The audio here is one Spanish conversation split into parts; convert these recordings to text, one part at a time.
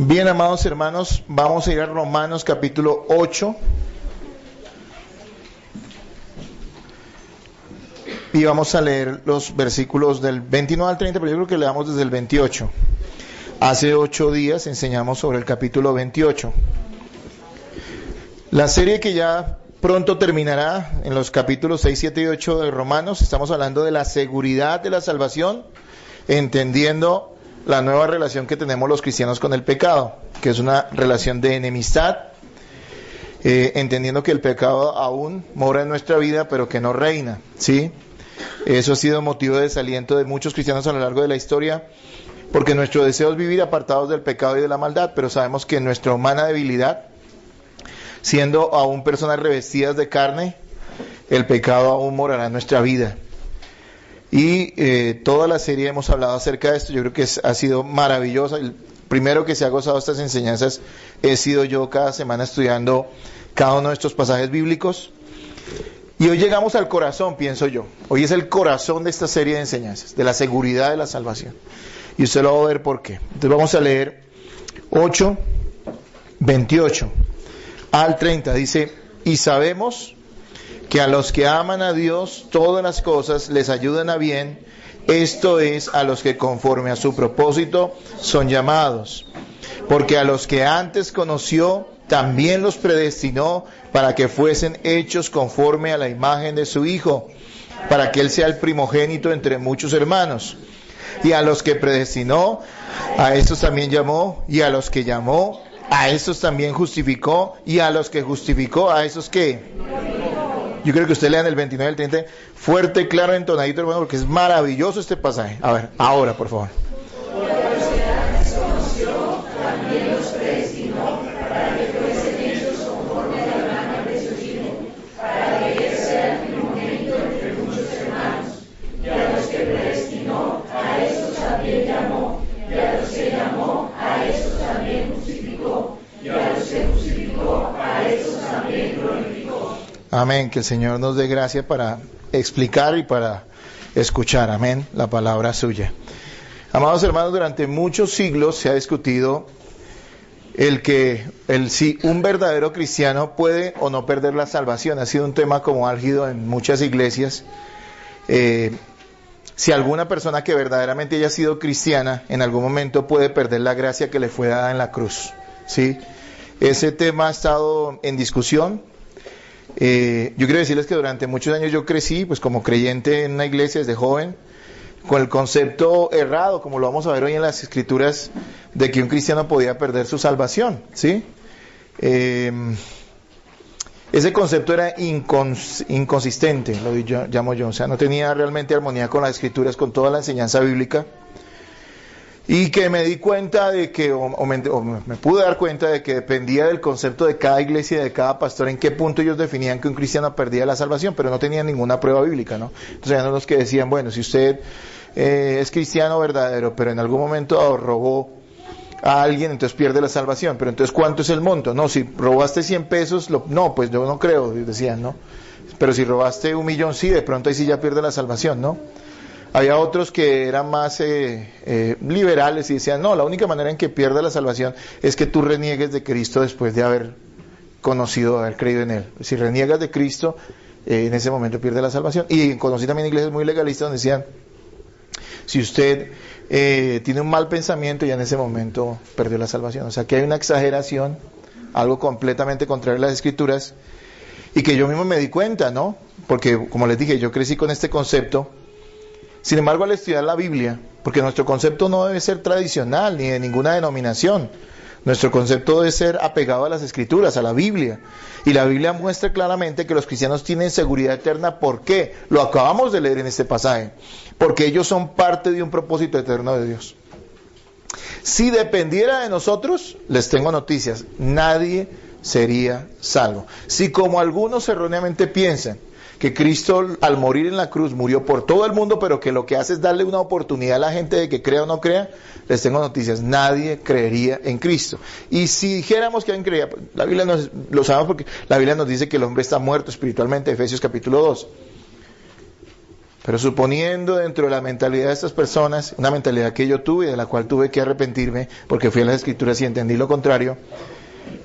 Bien, amados hermanos, vamos a ir a Romanos capítulo 8 y vamos a leer los versículos del 29 al 30, pero yo creo que leamos desde el 28. Hace 8 días enseñamos sobre el capítulo 28. La serie que ya pronto terminará en los capítulos 6, 7 y 8 de Romanos, estamos hablando de la seguridad de la salvación, entendiendo la nueva relación que tenemos los cristianos con el pecado, que es una relación de enemistad, entendiendo que el pecado aún mora en nuestra vida, pero que no reina, ¿sí? Eso ha sido motivo de desaliento de muchos cristianos a lo largo de la historia, porque nuestro deseo es vivir apartados del pecado y de la maldad, pero sabemos que nuestra humana debilidad, siendo aún personas revestidas de carne, el pecado aún morará en nuestra vida. Y toda la serie hemos hablado acerca de esto. Yo creo que ha sido maravillosa. El primero que se ha gozado estas enseñanzas he sido yo cada semana estudiando cada uno de estos pasajes bíblicos. Y hoy llegamos al corazón, pienso yo. Hoy es el corazón de esta serie de enseñanzas, de la seguridad de la salvación. Y usted lo va a ver por qué. Entonces vamos a leer 8, 28 al 30. Dice: y sabemos que a los que aman a Dios todas las cosas les ayudan a bien, esto es, a los que conforme a su propósito son llamados. Porque a los que antes conoció, también los predestinó para que fuesen hechos conforme a la imagen de su Hijo, para que Él sea el primogénito entre muchos hermanos. Y a los que predestinó, a estos también llamó, y a los que llamó, a estos también justificó, y a los que justificó, a esos que... Yo creo que usted lean el 29 y el 30 fuerte, claro, entonadito, hermano, porque es maravilloso este pasaje. A ver, ahora, por favor. Amén, que el Señor nos dé gracia para explicar y para escuchar, amén, la palabra suya. Amados hermanos, durante muchos siglos se ha discutido si un verdadero cristiano puede o no perder la salvación. Ha sido un tema como álgido en muchas iglesias. Si alguna persona que verdaderamente haya sido cristiana en algún momento puede perder la gracia que le fue dada en la cruz, ¿sí? Ese tema ha estado en discusión. Yo quiero decirles que durante muchos años yo crecí pues como creyente en una iglesia desde joven, con el concepto errado, como lo vamos a ver hoy en las escrituras, de que un cristiano podía perder su salvación, ¿sí? Ese concepto era inconsistente, llamo yo, o sea, no tenía realmente armonía con las escrituras, con toda la enseñanza bíblica. Y que me di cuenta de que, me pude dar cuenta de que dependía del concepto de cada iglesia y de cada pastor en qué punto ellos definían que un cristiano perdía la salvación, pero no tenían ninguna prueba bíblica, ¿no? Entonces eran los que decían, bueno, si usted es cristiano verdadero, pero en algún momento robó a alguien, entonces pierde la salvación. Pero entonces, ¿cuánto es el monto? No, si robaste 100 pesos, no, pues yo no creo, decían, ¿no? Pero si robaste 1.000.000, sí, de pronto ahí sí ya pierde la salvación, ¿no? Había otros que eran más liberales y decían, no, la única manera en que pierda la salvación es que tú reniegues de Cristo después de haber conocido, haber creído en Él. Si reniegas de Cristo, en ese momento pierde la salvación. Y conocí también iglesias muy legalistas donde decían, si usted tiene un mal pensamiento, ya en ese momento perdió la salvación. O sea que hay una exageración, algo completamente contrario a las Escrituras, y que yo mismo me di cuenta, ¿no? Porque, como les dije, yo crecí con este concepto. Sin embargo, al estudiar la Biblia, porque nuestro concepto no debe ser tradicional ni de ninguna denominación, nuestro concepto debe ser apegado a las Escrituras, a la Biblia, y la Biblia muestra claramente que los cristianos tienen seguridad eterna. ¿Por qué? Lo acabamos de leer en este pasaje, porque ellos son parte de un propósito eterno de Dios. Si dependiera de nosotros, les tengo noticias, nadie sería salvo. Si como algunos erróneamente piensan que Cristo al morir en la cruz murió por todo el mundo, pero que lo que hace es darle una oportunidad a la gente de que crea o no crea, les tengo noticias, nadie creería en Cristo. Y si dijéramos que alguien creía, la Biblia lo sabemos porque la Biblia nos dice que el hombre está muerto espiritualmente, Efesios capítulo 2. Pero suponiendo dentro de la mentalidad de estas personas, una mentalidad que yo tuve y de la cual tuve que arrepentirme, porque fui a las Escrituras y entendí lo contrario,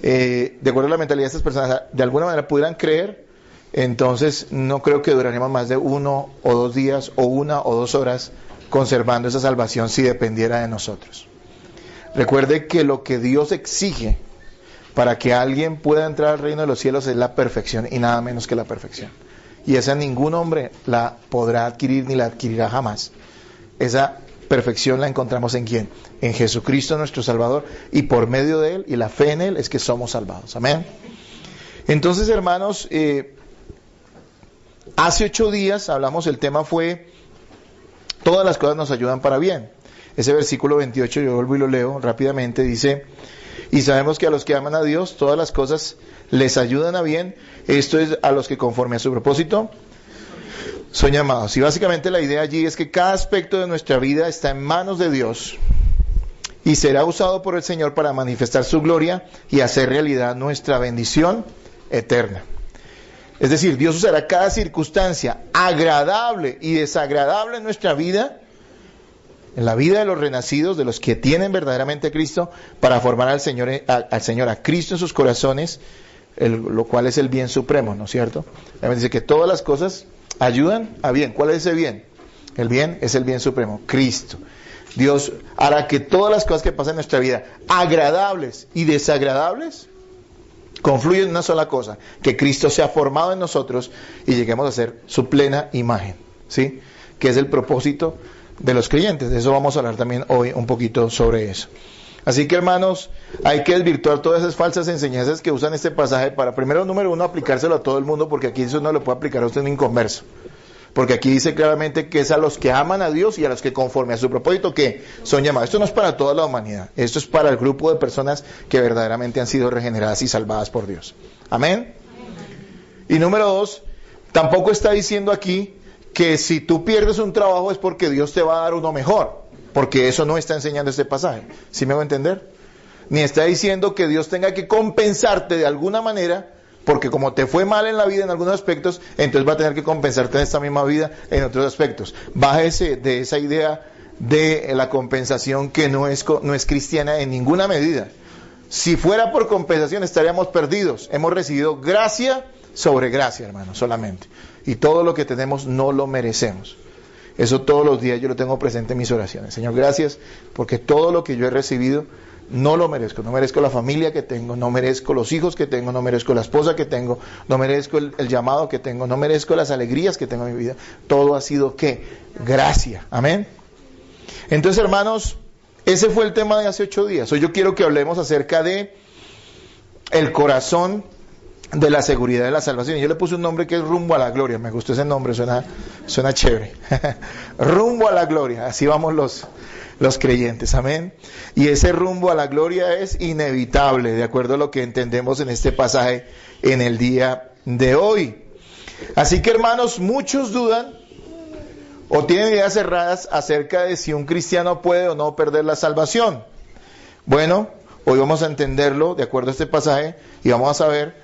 de acuerdo a la mentalidad de estas personas, de alguna manera pudieran creer, entonces no creo que duraríamos más de 1 o 2 días o 1 o 2 horas conservando esa salvación si dependiera de nosotros. Recuerde que lo que Dios exige para que alguien pueda entrar al reino de los cielos es la perfección y nada menos que la perfección. Y esa ningún hombre la podrá adquirir ni la adquirirá jamás. Esa perfección la encontramos ¿en quién? En Jesucristo nuestro Salvador, y por medio de Él y la fe en Él es que somos salvados. Amén. Entonces, hermanos, hace 8 días hablamos, el tema fue todas las cosas nos ayudan para bien. Ese versículo 28, yo vuelvo y lo leo rápidamente, dice: y sabemos que a los que aman a Dios todas las cosas les ayudan a bien, esto es a los que conforme a su propósito son llamados. Y básicamente la idea allí es que cada aspecto de nuestra vida está en manos de Dios y será usado por el Señor para manifestar su gloria y hacer realidad nuestra bendición eterna. Es decir, Dios usará cada circunstancia agradable y desagradable en nuestra vida, en la vida de los renacidos, de los que tienen verdaderamente a Cristo, para formar al Señor, a Cristo en sus corazones, lo cual es el bien supremo, ¿no es cierto? Dice que todas las cosas ayudan a bien. ¿Cuál es ese bien? El bien es el bien supremo, Cristo. Dios hará que todas las cosas que pasan en nuestra vida, agradables y desagradables, confluyen en una sola cosa: que Cristo sea formado en nosotros y lleguemos a ser su plena imagen, ¿sí? Que es el propósito de los creyentes. De eso vamos a hablar también hoy un poquito sobre eso. Así que, hermanos, hay que desvirtuar todas esas falsas enseñanzas que usan este pasaje para, primero, número 1, aplicárselo a todo el mundo, porque aquí eso no lo puede aplicar a usted un inconverso. Porque aquí dice claramente que es a los que aman a Dios y a los que conforme a su propósito que son llamados. Esto no es para toda la humanidad, esto es para el grupo de personas que verdaderamente han sido regeneradas y salvadas por Dios. Amén. Y número 2, tampoco está diciendo aquí que si tú pierdes un trabajo es porque Dios te va a dar uno mejor, porque eso no está enseñando este pasaje. ¿Sí me voy a entender? Ni está diciendo que Dios tenga que compensarte de alguna manera, porque como te fue mal en la vida en algunos aspectos, entonces va a tener que compensarte en esta misma vida en otros aspectos. Bájese de esa idea de la compensación que no es cristiana en ninguna medida. Si fuera por compensación estaríamos perdidos. Hemos recibido gracia sobre gracia, hermano, solamente. Y todo lo que tenemos no lo merecemos. Eso todos los días yo lo tengo presente en mis oraciones. Señor, gracias, porque todo lo que yo he recibido no lo merezco. No merezco la familia que tengo, no merezco los hijos que tengo, no merezco la esposa que tengo, no merezco el llamado que tengo, no merezco las alegrías que tengo en mi vida. Todo ha sido, ¿qué? Gracia. Amén. Entonces, hermanos, ese fue el tema de hace 8 días. Hoy yo quiero que hablemos acerca de el corazón de la seguridad de la salvación. Yo le puse un nombre que es Rumbo a la Gloria. Me gustó ese nombre, suena chévere. Rumbo a la Gloria. Así vamos los creyentes. Amén. Y ese rumbo a la gloria es inevitable, de acuerdo a lo que entendemos en este pasaje en el día de hoy. Así que, hermanos, muchos dudan o tienen ideas cerradas acerca de si un cristiano puede o no perder la salvación. Bueno, hoy vamos a entenderlo de acuerdo a este pasaje y vamos a saber,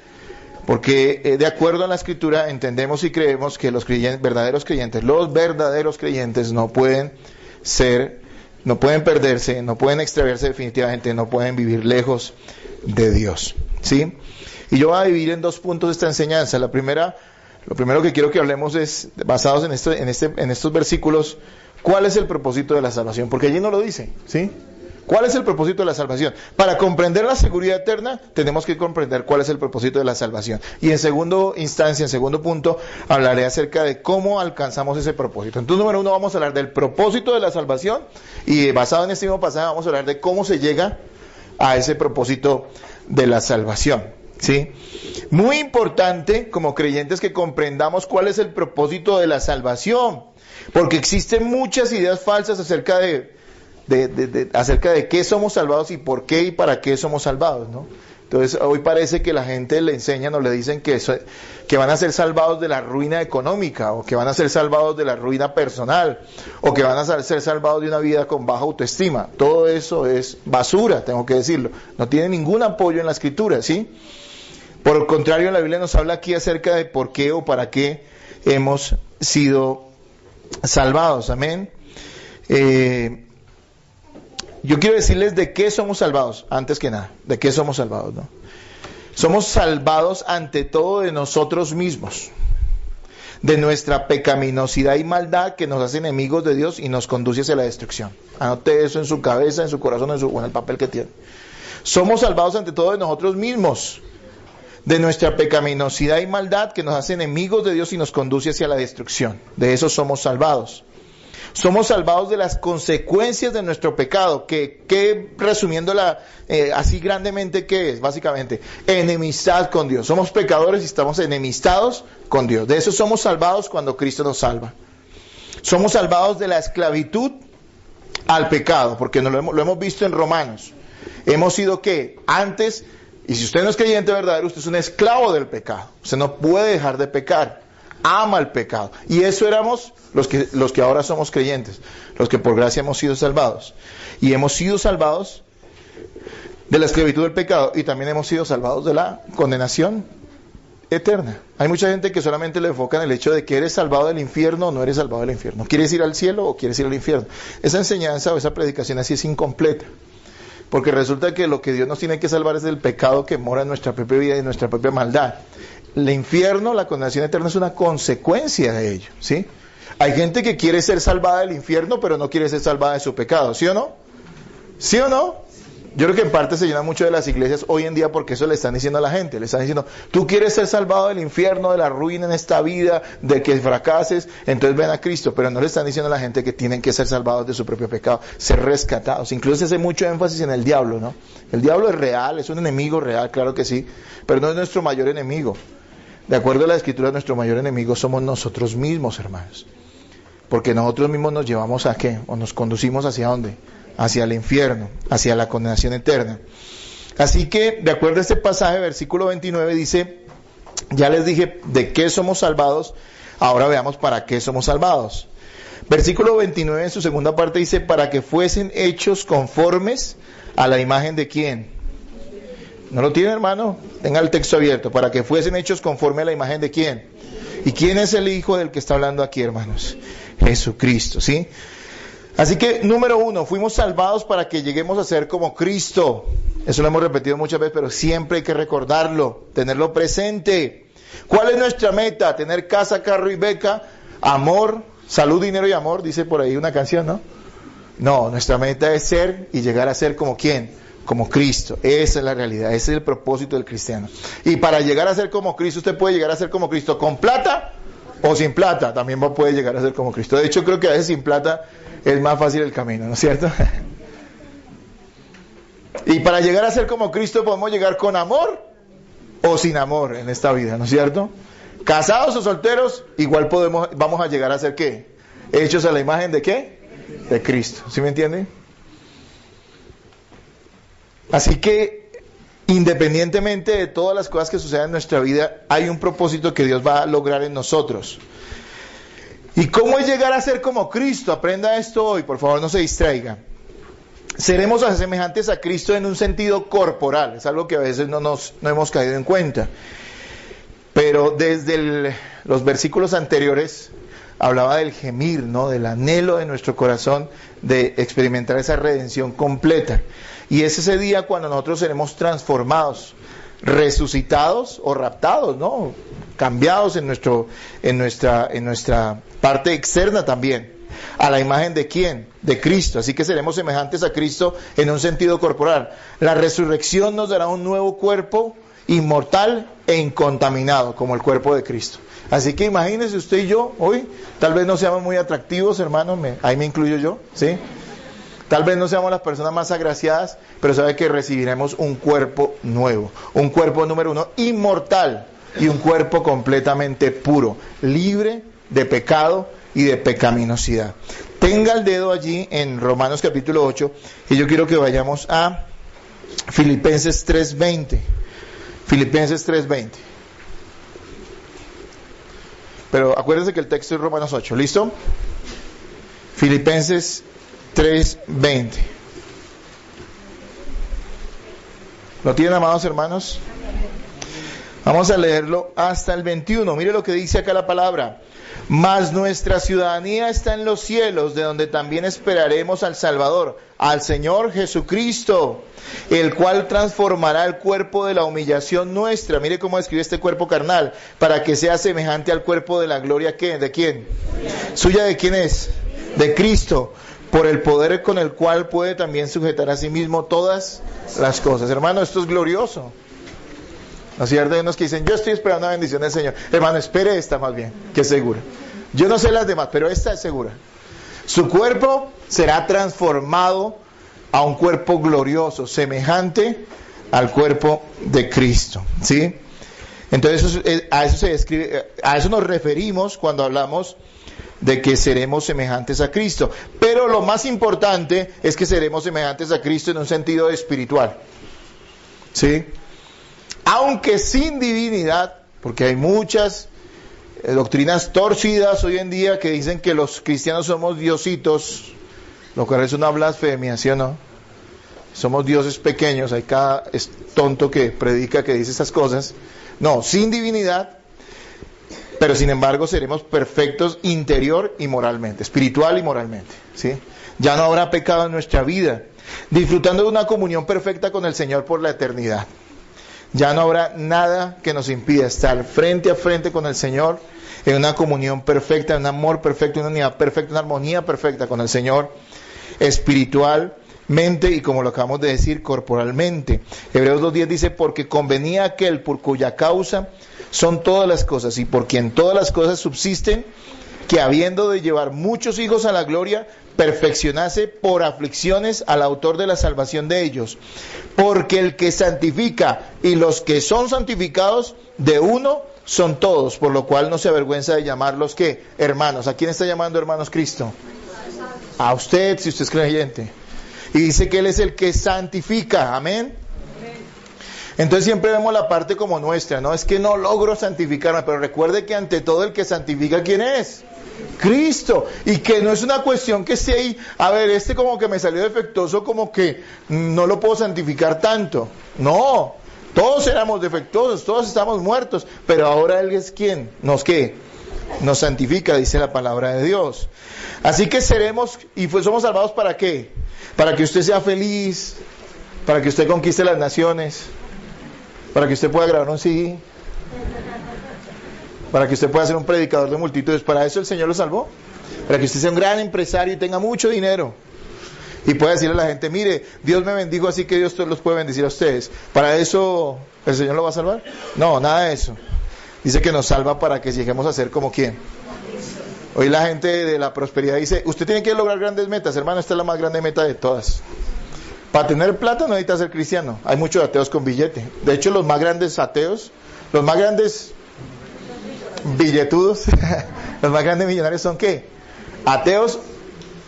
porque de acuerdo a la Escritura entendemos y creemos que los verdaderos creyentes no pueden perderse, no pueden extraviarse definitivamente, no pueden vivir lejos de Dios, ¿sí? Y yo voy a dividir en 2 puntos esta enseñanza. Lo primero que quiero que hablemos es, basados en estos versículos, ¿cuál es el propósito de la salvación? Porque allí no lo dice, ¿sí? ¿Cuál es el propósito de la salvación? Para comprender la seguridad eterna, tenemos que comprender cuál es el propósito de la salvación. Y en segundo punto, hablaré acerca de cómo alcanzamos ese propósito. Entonces, número 1, vamos a hablar del propósito de la salvación, y basado en este mismo pasaje, vamos a hablar de cómo se llega a ese propósito de la salvación, ¿sí? Muy importante, como creyentes, que comprendamos cuál es el propósito de la salvación, porque existen muchas ideas falsas acerca de qué somos salvados y por qué y para qué somos salvados, ¿no? Entonces, hoy parece que la gente le enseñan o le dicen que van a ser salvados de la ruina económica, o que van a ser salvados de la ruina personal, o que van a ser salvados de una vida con baja autoestima. Todo eso es basura, tengo que decirlo. No tiene ningún apoyo en la Escritura, ¿sí? Por el contrario, la Biblia nos habla aquí acerca de por qué o para qué hemos sido salvados, amén. Yo quiero decirles de qué somos salvados, antes que nada, de qué somos salvados, ¿no? Somos salvados ante todo de nosotros mismos, de nuestra pecaminosidad y maldad que nos hace enemigos de Dios y nos conduce hacia la destrucción. Anote eso en su cabeza, en su corazón, o en el papel que tiene. Somos salvados ante todo de nosotros mismos, de nuestra pecaminosidad y maldad que nos hace enemigos de Dios y nos conduce hacia la destrucción. De eso somos salvados. Somos salvados de las consecuencias de nuestro pecado, que resumiéndola así grandemente, ¿qué es? Básicamente, enemistad con Dios. Somos pecadores y estamos enemistados con Dios. De eso somos salvados cuando Cristo nos salva. Somos salvados de la esclavitud al pecado, porque lo hemos visto en Romanos. Hemos sido, ¿qué? Antes, y si usted no es creyente verdadero, usted es un esclavo del pecado. Usted no puede dejar de pecar. Ama el pecado. Y eso éramos los que ahora somos creyentes, los que por gracia hemos sido salvados. Y hemos sido salvados de la esclavitud del pecado y también hemos sido salvados de la condenación eterna. Hay mucha gente que solamente le enfoca en el hecho de que eres salvado del infierno o no eres salvado del infierno. ¿Quieres ir al cielo o quieres ir al infierno? Esa enseñanza o esa predicación así es incompleta. Porque resulta que lo que Dios nos tiene que salvar es del pecado que mora en nuestra propia vida y en nuestra propia maldad. El infierno, la condenación eterna es una consecuencia de ello, ¿sí? Hay gente que quiere ser salvada del infierno, pero no quiere ser salvada de su pecado, ¿sí o no? ¿Sí o no? Yo creo que en parte se llena mucho de las iglesias hoy en día porque eso le están diciendo a la gente. Le están diciendo, tú quieres ser salvado del infierno, de la ruina en esta vida, de que fracases, entonces ven a Cristo. Pero no le están diciendo a la gente que tienen que ser salvados de su propio pecado, ser rescatados. Incluso se hace mucho énfasis en el diablo, ¿no? El diablo es real, es un enemigo real, claro que sí, pero no es nuestro mayor enemigo. De acuerdo a la Escritura, nuestro mayor enemigo somos nosotros mismos, hermanos. Porque nosotros mismos nos llevamos a ¿qué? O nos conducimos hacia ¿dónde? Hacia el infierno, hacia la condenación eterna. Así que, de acuerdo a este pasaje, versículo 29 dice, ya les dije de qué somos salvados, ahora veamos para qué somos salvados. Versículo 29 en su segunda parte dice, para que fuesen hechos conformes a la imagen de ¿quién? ¿No lo tiene, hermano? Tenga el texto abierto. Para que fuesen hechos conforme a la imagen de ¿quién? ¿Y quién es el Hijo del que está hablando aquí, hermanos? Jesucristo, ¿sí? Así que, número 1, fuimos salvados para que lleguemos a ser como Cristo. Eso lo hemos repetido muchas veces, pero siempre hay que recordarlo, tenerlo presente. ¿Cuál es nuestra meta? Tener casa, carro y beca, amor, salud, dinero y amor, dice por ahí una canción, ¿no? No, nuestra meta es ser y llegar a ser como ¿quién? Como Cristo. Esa es la realidad, ese es el propósito del cristiano. Y para llegar a ser como Cristo, usted puede llegar a ser como Cristo con plata o sin plata, también puede llegar a ser como Cristo. De hecho, creo que a veces sin plata es más fácil el camino, ¿no es cierto? Y para llegar a ser como Cristo podemos llegar con amor o sin amor en esta vida, ¿no es cierto? Casados o solteros, igual vamos a llegar a ser ¿qué? Hechos a la imagen de ¿qué? De Cristo, ¿sí me entienden? Así que, independientemente de todas las cosas que sucedan en nuestra vida, hay un propósito que Dios va a lograr en nosotros. ¿Y cómo es llegar a ser como Cristo? Aprenda esto hoy, por favor, no se distraiga. Seremos semejantes a Cristo en un sentido corporal, es algo que a veces no hemos caído en cuenta. Pero desde los versículos anteriores hablaba del gemir, ¿no? Del anhelo de nuestro corazón de experimentar esa redención completa. Y es ese día cuando nosotros seremos transformados, resucitados o raptados, ¿no? Cambiados en nuestra parte externa también. ¿A la imagen de quién? De Cristo. Así que seremos semejantes a Cristo en un sentido corporal. La resurrección nos dará un nuevo cuerpo inmortal e incontaminado, como el cuerpo de Cristo. Así que imagínese usted y yo hoy, tal vez no seamos muy atractivos, hermanos, ahí me incluyo yo, ¿sí? Tal vez no seamos las personas más agraciadas, pero sabe que recibiremos un cuerpo nuevo, un cuerpo número 1 inmortal y un cuerpo completamente puro, libre de pecado y de pecaminosidad. Tenga el dedo allí en Romanos capítulo 8 y yo quiero que vayamos a Filipenses 3:20. Filipenses 3:20. Pero acuérdense que el texto es Romanos 8, ¿listo? Filipenses 3:20. ¿Lo tienen, amados hermanos? Vamos a leerlo hasta el 21. Mire lo que dice acá la palabra. Mas nuestra ciudadanía está en los cielos, de donde también esperaremos al Salvador, al Señor Jesucristo, el cual transformará el cuerpo de la humillación nuestra. Mire cómo describe este cuerpo carnal, para que sea semejante al cuerpo de la gloria. ¿Qué? ¿De quién? ¿Suya de quién es? De Cristo, por el poder con el cual puede también sujetar a sí mismo todas las cosas. Hermano, esto es glorioso. ¿No es cierto? Hay unos que dicen, yo estoy esperando la bendición del Señor. Hermano, espere esta más bien, que es segura. Yo no sé las demás, pero esta es segura. Su cuerpo será transformado a un cuerpo glorioso, semejante al cuerpo de Cristo, ¿sí? Entonces a eso se describe, a eso nos referimos cuando hablamos de que seremos semejantes a Cristo. Pero lo más importante es que seremos semejantes a Cristo en un sentido espiritual, ¿sí? Aunque sin divinidad, porque hay muchas doctrinas torcidas hoy en día que dicen que los cristianos somos diositos, lo cual es una blasfemia, ¿sí o no? Somos dioses pequeños, hay cada tonto que predica, que dice esas cosas. No, sin divinidad, pero sin embargo seremos perfectos interior y moralmente, espiritual y moralmente, ¿sí? Ya no habrá pecado en nuestra vida, disfrutando de una comunión perfecta con el Señor por la eternidad. Ya no habrá nada que nos impida estar frente a frente con el Señor en una comunión perfecta, en un amor perfecto, en una unidad perfecta, una armonía perfecta con el Señor, espiritualmente y, como lo acabamos de decir, corporalmente. Hebreos 2:10 dice, porque convenía aquel por cuya causa son todas las cosas y por quien todas las cosas subsisten, que habiendo de llevar muchos hijos a la gloria, perfeccionase por aflicciones al autor de la salvación de ellos. Porque el que santifica y los que son santificados de uno son todos, por lo cual no se avergüenza de llamarlos, ¿qué? Hermanos. ¿A quién está llamando hermanos Cristo? A usted, si usted es creyente. Y dice que Él es el que santifica, amén. Entonces siempre vemos la parte como nuestra, ¿no? Es que no logro santificarme, pero recuerde que ante todo el que santifica, ¿quién es? Cristo. Y que no es una cuestión que esté ahí, a ver, este como que me salió defectuoso, como que no lo puedo santificar tanto. No, todos éramos defectuosos, todos estamos muertos, pero ahora Él es quien nos, ¿qué? Nos santifica, dice la palabra de Dios. Así que seremos, y pues somos salvados ¿para qué? Para que usted sea feliz, para que usted conquiste las naciones, para que usted pueda grabar un CD, para que usted pueda ser un predicador de multitudes. Para eso el Señor lo salvó, para que usted sea un gran empresario y tenga mucho dinero y pueda decirle a la gente, mire, Dios me bendijo, así que Dios los puede bendecir a ustedes. ¿Para eso el Señor lo va a salvar? No, nada de eso. Dice que nos salva para que lleguemos a ser como ¿quién? Hoy la gente de la prosperidad dice, usted tiene que lograr grandes metas. Hermano, esta es la más grande meta de todas. Para tener plata no necesita ser cristiano. Hay muchos ateos con billete. De hecho, los más grandes ateos, los más grandes billetudos, los más grandes millonarios son ¿qué? Ateos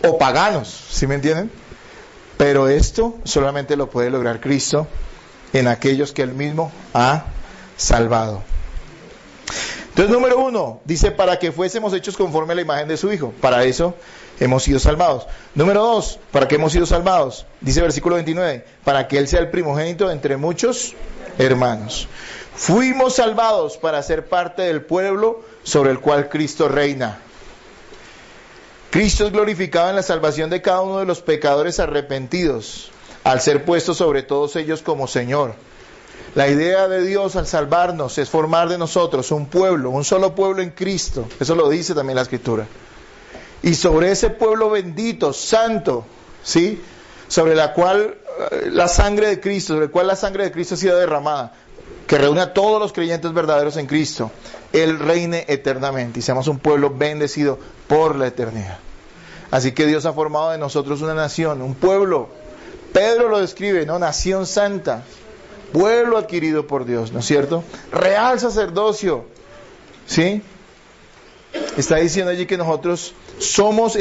o paganos, ¿sí me entienden? Pero esto solamente lo puede lograr Cristo en aquellos que Él mismo ha salvado. Entonces, número 1, dice, para que fuésemos hechos conforme a la imagen de su Hijo. Para eso hemos sido salvados. Número 2, ¿para qué hemos sido salvados? Dice versículo 29, para que Él sea el primogénito entre muchos hermanos. Fuimos salvados para ser parte del pueblo sobre el cual Cristo reina. Cristo es glorificado en la salvación de cada uno de los pecadores arrepentidos, al ser puesto sobre todos ellos como Señor. La idea de Dios al salvarnos es formar de nosotros un pueblo, un solo pueblo en Cristo. Eso lo dice también la Escritura. Y sobre ese pueblo bendito, santo, ¿sí? Sobre la cual la sangre de Cristo, sobre el cual la sangre de Cristo ha sido derramada, que reúne a todos los creyentes verdaderos en Cristo, Él reine eternamente y seamos un pueblo bendecido por la eternidad. Así que Dios ha formado de nosotros una nación, un pueblo. Pedro lo describe, ¿no? Nación santa, pueblo adquirido por Dios, ¿no es cierto? Real sacerdocio, ¿sí? Está diciendo allí que nosotros somos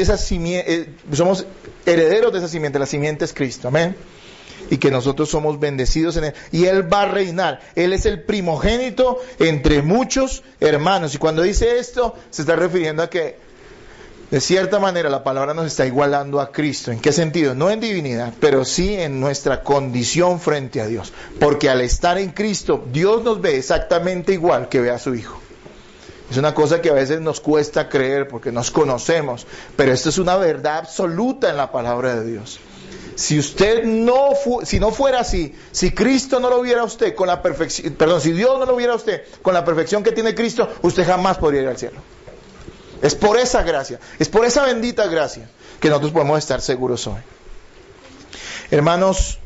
somos herederos de esa simiente, la simiente es Cristo, amén. Y que nosotros somos bendecidos en Él. Y Él va a reinar. Él es el primogénito entre muchos hermanos. Y cuando dice esto, se está refiriendo a que, de cierta manera, la palabra nos está igualando a Cristo. ¿En qué sentido? No en divinidad, pero sí en nuestra condición frente a Dios. Porque al estar en Cristo, Dios nos ve exactamente igual que ve a su Hijo. Es una cosa que a veces nos cuesta creer porque nos conocemos, pero esto es una verdad absoluta en la palabra de Dios. Si no fuera así, si Cristo no lo viera a usted con la perfección, si Dios no lo viera a usted con la perfección que tiene Cristo, usted jamás podría ir al cielo. Es por esa gracia, es por esa bendita gracia que nosotros podemos estar seguros hoy. Hermanos,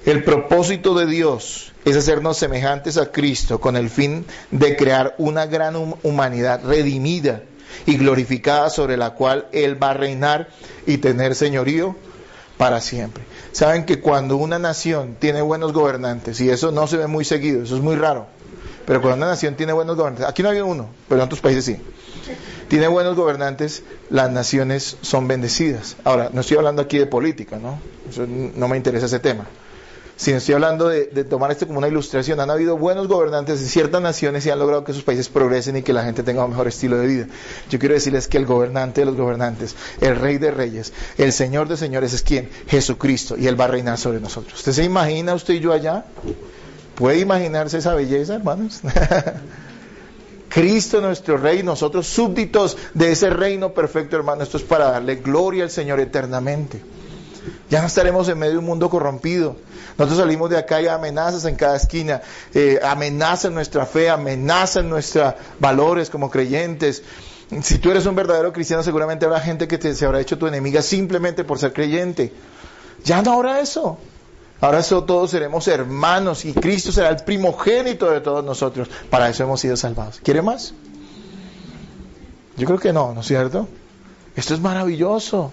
el propósito de Dios es hacernos semejantes a Cristo con el fin de crear una gran humanidad redimida y glorificada sobre la cual Él va a reinar y tener señorío para siempre. Saben que cuando una nación tiene buenos gobernantes, y eso no se ve muy seguido, eso es muy raro, pero cuando una nación tiene buenos gobernantes, aquí no hay uno, pero en otros países sí, tiene buenos gobernantes, las naciones son bendecidas. Ahora, no estoy hablando aquí de política, ¿no? Eso no me interesa ese tema. Sino estoy hablando de tomar esto como una ilustración. Han habido buenos gobernantes en ciertas naciones y han logrado que sus países progresen y que la gente tenga un mejor estilo de vida. Yo quiero decirles que el gobernante de los gobernantes, el Rey de Reyes, el Señor de Señores es ¿quién? Jesucristo, y Él va a reinar sobre nosotros. ¿Usted se imagina usted y yo allá? ¿Puede imaginarse esa belleza, hermanos? Cristo nuestro Rey, nosotros súbditos de ese reino perfecto, hermano. Esto es para darle gloria al Señor eternamente. Ya no estaremos en medio de un mundo corrompido. Nosotros salimos de acá y hay amenazas en cada esquina, amenazan nuestra fe, amenazan nuestros valores como creyentes. Si tú eres un verdadero cristiano, seguramente habrá gente que se habrá hecho tu enemiga simplemente por ser creyente. Ya no habrá eso. Ahora todos seremos hermanos y Cristo será el primogénito de todos nosotros. Para eso hemos sido salvados. ¿Quiere más? Yo creo que no, ¿no es cierto? Esto es maravilloso.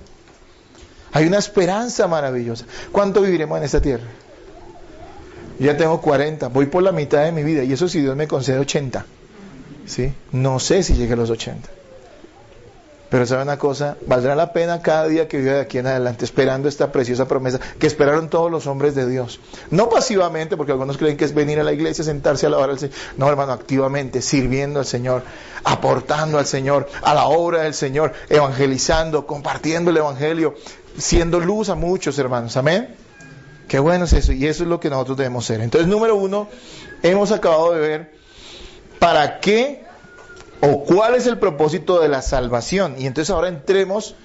Hay una esperanza maravillosa. ¿Cuánto viviremos en esta tierra? Yo ya tengo 40, voy por la mitad de mi vida, y eso si Dios me concede 80. ¿Sí? No sé si llegue a los 80. Pero ¿sabe una cosa? Valdrá la pena cada día que viva de aquí en adelante, esperando esta preciosa promesa que esperaron todos los hombres de Dios. No pasivamente, porque algunos creen que es venir a la iglesia, sentarse a alabar al Señor. No, hermano, activamente, sirviendo al Señor, aportando al Señor, a la obra del Señor, evangelizando, compartiendo el evangelio, siendo luz a muchos, hermanos. Amén. Qué bueno es eso, y eso es lo que nosotros debemos ser. Entonces, número 1, hemos acabado de ver para qué o cuál es el propósito de la salvación. Y entonces ahora entremos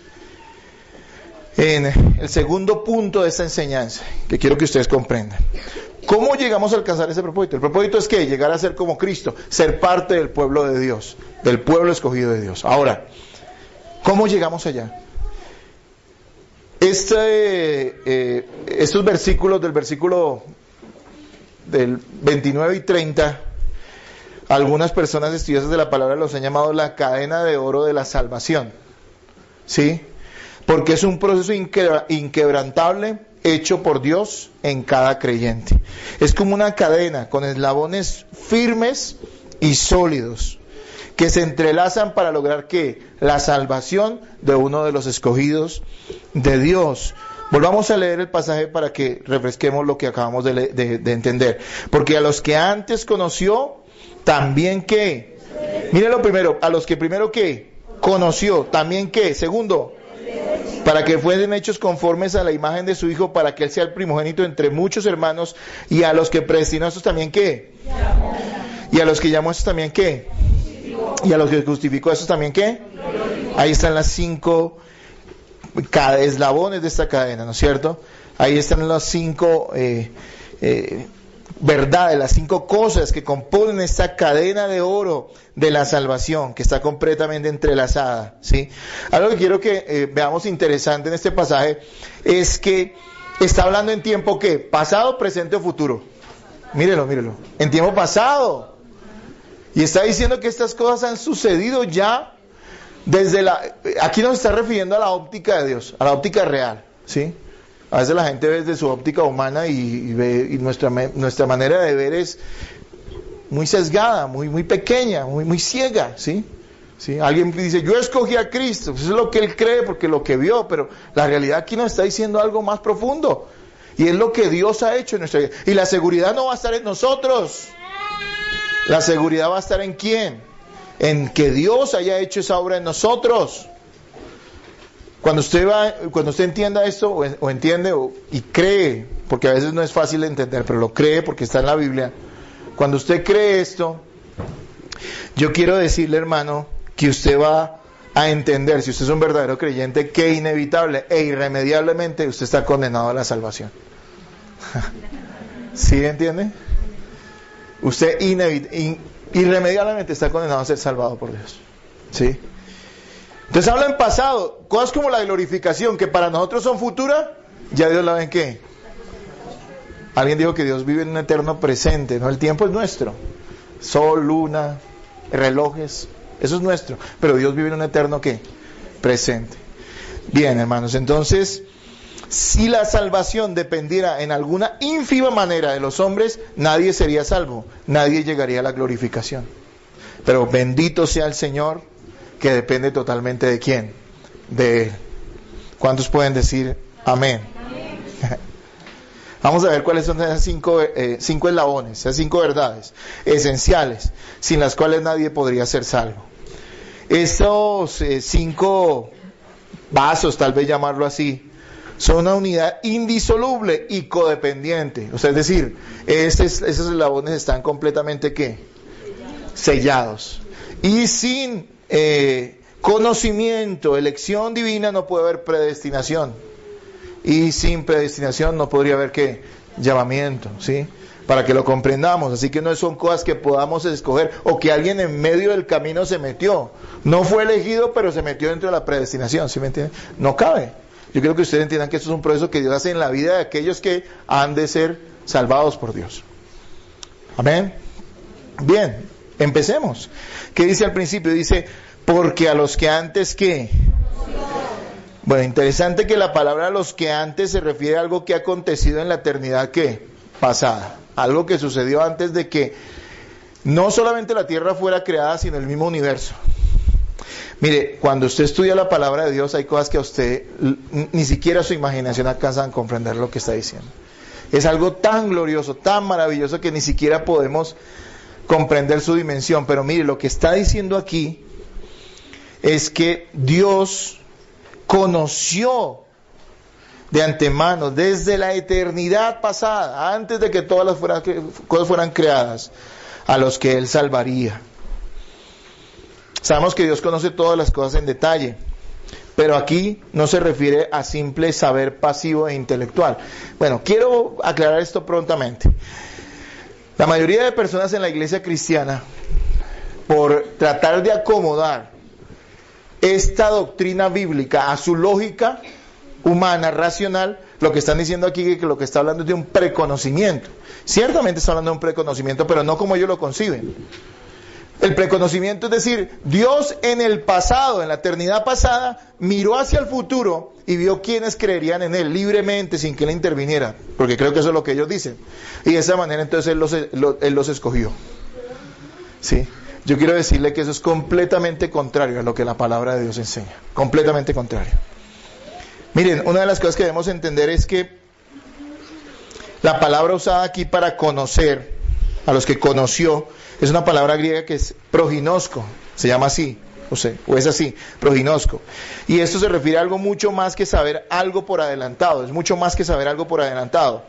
en el segundo punto de esta enseñanza, que quiero que ustedes comprendan. ¿Cómo llegamos a alcanzar ese propósito? El propósito es que llegar a ser como Cristo, ser parte del pueblo de Dios, del pueblo escogido de Dios. Ahora, ¿cómo llegamos allá? Estos versículos del versículo del 29 y 30, algunas personas estudiosas de la palabra los han llamado la cadena de oro de la salvación. ¿Sí? Porque es un proceso inquebrantable hecho por Dios en cada creyente. Es como una cadena con eslabones firmes y sólidos que se entrelazan para lograr ¿qué? La salvación de uno de los escogidos de Dios. Volvamos a leer el pasaje para que refresquemos lo que acabamos de entender. Porque a los que antes conoció, también ¿qué? Mírenlo primero, a los que primero ¿qué? Conoció, también ¿qué? Segundo, para que fuesen hechos conformes a la imagen de su Hijo, para que Él sea el primogénito entre muchos hermanos, y a los que predestinó, estos también ¿qué? Y a los que llamó, estos también ¿qué? Y a los que justificó, estos también ¿qué? Ahí están las 5 eslabones de esta cadena, ¿no es cierto? Ahí están las 5 verdades, las 5 cosas que componen esta cadena de oro de la salvación, que está completamente entrelazada, ¿sí? Algo que quiero que veamos interesante en este pasaje es que está hablando en tiempo ¿qué? Pasado, presente o futuro. Mírelo, en tiempo pasado. Y está diciendo que estas cosas han sucedido ya aquí nos está refiriendo a la óptica de Dios, a la óptica real, ¿sí? A veces la gente ve desde su óptica humana y nuestra manera de ver es muy sesgada, muy pequeña, muy ciega, ¿sí? ¿Sí? Alguien dice, yo escogí a Cristo, pues eso es lo que él cree porque lo que vio, pero la realidad aquí nos está diciendo algo más profundo, y es lo que Dios ha hecho en nuestra vida. Y la seguridad no va a estar en nosotros, la seguridad va a estar en ¿quién? En que Dios haya hecho esa obra en nosotros. Cuando usted entienda esto, o entiende y cree, porque a veces no es fácil de entender, pero lo cree porque está en la Biblia. Cuando usted cree esto, Yo quiero decirle, hermano, que usted va a entender, si usted es un verdadero creyente, que inevitable e irremediablemente usted está condenado a la salvación. ¿Sí entiende? Usted irremediablemente está condenado a ser salvado por Dios. ¿Sí? Entonces habla en pasado, cosas como la glorificación, que para nosotros son futuras, ya Dios la ve en ¿qué? Alguien dijo que Dios vive en un eterno presente, ¿no? El tiempo es nuestro. Sol, luna, relojes, eso es nuestro. Pero Dios vive en un eterno ¿qué? Presente. Bien, hermanos, entonces, si la salvación dependiera en alguna ínfima manera de los hombres, nadie sería salvo, nadie llegaría a la glorificación. Pero bendito sea el Señor, que depende totalmente de ¿quién? De Él. ¿Cuántos pueden decir amén? Amén. Vamos a ver cuáles son esas cinco eslabones, esas 5 verdades esenciales, sin las cuales nadie podría ser salvo. Estos 5 vasos, tal vez llamarlo así, son una unidad indisoluble y codependiente. O sea, es decir, esos eslabones están completamente ¿qué? Sellados. Y sin conocimiento, elección divina, no puede haber predestinación. Y sin predestinación no podría haber ¿qué? Llamamiento, ¿sí? Para que lo comprendamos. Así que no son cosas que podamos escoger o que alguien en medio del camino se metió. No fue elegido, pero se metió dentro de la predestinación, ¿sí me entienden? No cabe. Yo quiero que ustedes entiendan que esto es un proceso que Dios hace en la vida de aquellos que han de ser salvados por Dios. Amén. Bien, empecemos. ¿Qué dice al principio? Dice, porque a los que antes ¿qué? Bueno, interesante que la palabra los que antes se refiere a algo que ha acontecido en la eternidad ¿qué? Pasada. Algo que sucedió antes de que no solamente la tierra fuera creada, sino el mismo universo. Mire, cuando usted estudia la palabra de Dios, hay cosas que a usted ni siquiera su imaginación alcanza a comprender lo que está diciendo. Es algo tan glorioso, tan maravilloso que ni siquiera podemos comprender su dimensión. Pero mire, lo que está diciendo aquí es que Dios conoció de antemano, desde la eternidad pasada, antes de que todas las cosas fueran creadas, a los que Él salvaría. Sabemos que Dios conoce todas las cosas en detalle, pero aquí no se refiere a simple saber pasivo e intelectual. Bueno, quiero aclarar esto prontamente. La mayoría de personas en la iglesia cristiana, por tratar de acomodar esta doctrina bíblica a su lógica humana, racional, lo que están diciendo aquí es que lo que está hablando es de un preconocimiento. Ciertamente está hablando de un preconocimiento, pero no como ellos lo conciben. El preconocimiento es decir, Dios en el pasado, en la eternidad pasada, miró hacia el futuro y vio quiénes creerían en Él libremente, sin que Él interviniera, porque creo que eso es lo que ellos dicen. Y de esa manera entonces Él los escogió. ¿Sí? Yo quiero decirle que eso es completamente contrario a lo que la palabra de Dios enseña. Completamente contrario. Miren, una de las cosas que debemos entender es que la palabra usada aquí para conocer, a los que conoció, es una palabra griega que es proginosko, se llama así, o es así, proginosko. Y esto se refiere a algo mucho más que saber algo por adelantado, es mucho más que saber algo por adelantado.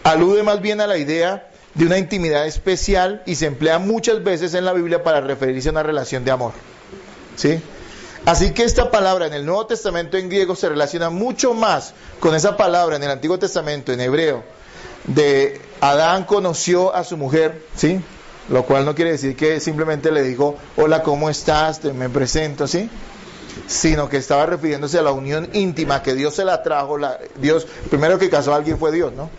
Alude más bien a la idea de una intimidad especial y se emplea muchas veces en la Biblia para referirse a una relación de amor. ¿Sí? Así que esta palabra en el Nuevo Testamento en griego se relaciona mucho más con esa palabra en el Antiguo Testamento en hebreo de Adán conoció a su mujer, ¿sí? Lo cual no quiere decir que simplemente le dijo, hola, ¿cómo estás? Me presento, ¿sí? Sino que estaba refiriéndose a la unión íntima que Dios se la trajo. Dios, primero que casó a alguien fue Dios, ¿no?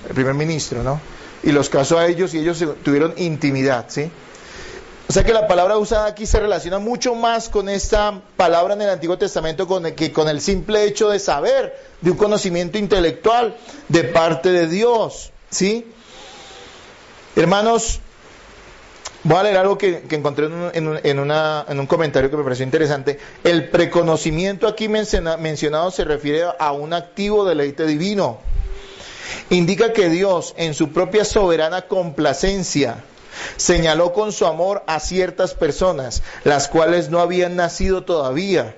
El primer ministro, ¿no? Y los casó a ellos y ellos tuvieron intimidad, ¿sí? O sea que la palabra usada aquí se relaciona mucho más con esta palabra en el Antiguo Testamento que con el simple hecho de saber, de un conocimiento intelectual de parte de Dios, ¿sí? Hermanos, voy a leer algo que encontré en un comentario que me pareció interesante. El preconocimiento aquí mencionado se refiere a un activo deleite divino. Indica que Dios, en su propia soberana complacencia, señaló con su amor a ciertas personas, las cuales no habían nacido todavía,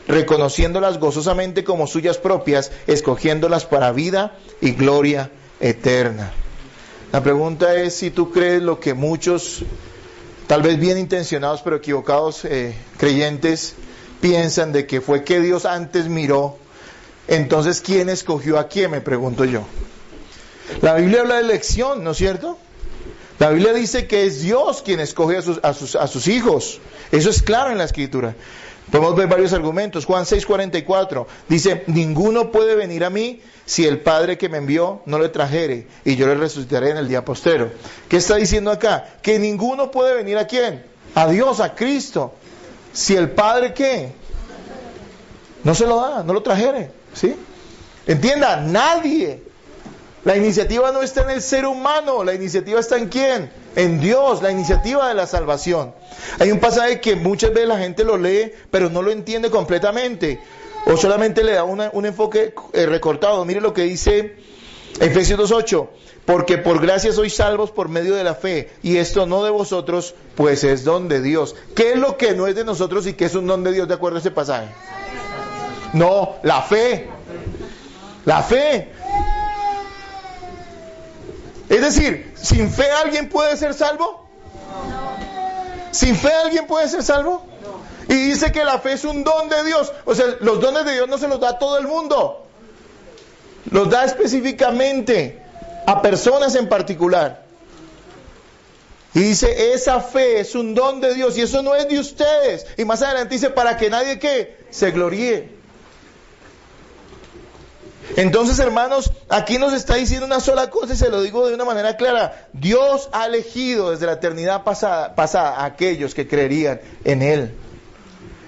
reconociéndolas gozosamente como suyas propias, escogiéndolas para vida y gloria eterna. La pregunta es si tú crees lo que muchos tal vez bien intencionados pero equivocados, creyentes, piensan de que fue que Dios antes miró. Entonces, ¿quién escogió a quién? Me pregunto yo. La Biblia habla de elección, ¿no es cierto? La Biblia dice que es Dios quien escoge a sus hijos. Eso es claro en la Escritura. Podemos ver varios argumentos. Juan 6:44 dice: ninguno puede venir a mí si el Padre que me envió no le trajere, y yo le resucitaré en el día postero. ¿Qué está diciendo acá? Que ninguno puede venir ¿a quién? A Dios, a Cristo. Si el Padre, ¿qué? No se lo da, no lo trajere. ¿Sí? Entienda, nadie. La iniciativa no está en el ser humano, la iniciativa está en ¿quién? En Dios, la iniciativa de la salvación. Hay un pasaje que muchas veces la gente lo lee, pero no lo entiende completamente, o solamente le da un enfoque recortado. Mire lo que dice Efesios 2:8: porque por gracia sois salvos por medio de la fe, y esto no de vosotros, pues es don de Dios. ¿Qué es lo que no es de nosotros y qué es un don de Dios de acuerdo a ese pasaje? No, la fe. La fe. Es decir, ¿sin fe alguien puede ser salvo? ¿Sin fe alguien puede ser salvo? Y dice que la fe es un don de Dios. O sea, los dones de Dios no se los da a todo el mundo. Los da específicamente a personas en particular. Y dice, esa fe es un don de Dios y eso no es de ustedes. Y más adelante dice, para que nadie ¿qué? Se gloríe. Entonces, hermanos, aquí nos está diciendo una sola cosa y se lo digo de una manera clara. Dios ha elegido desde la eternidad pasada a aquellos que creerían en Él.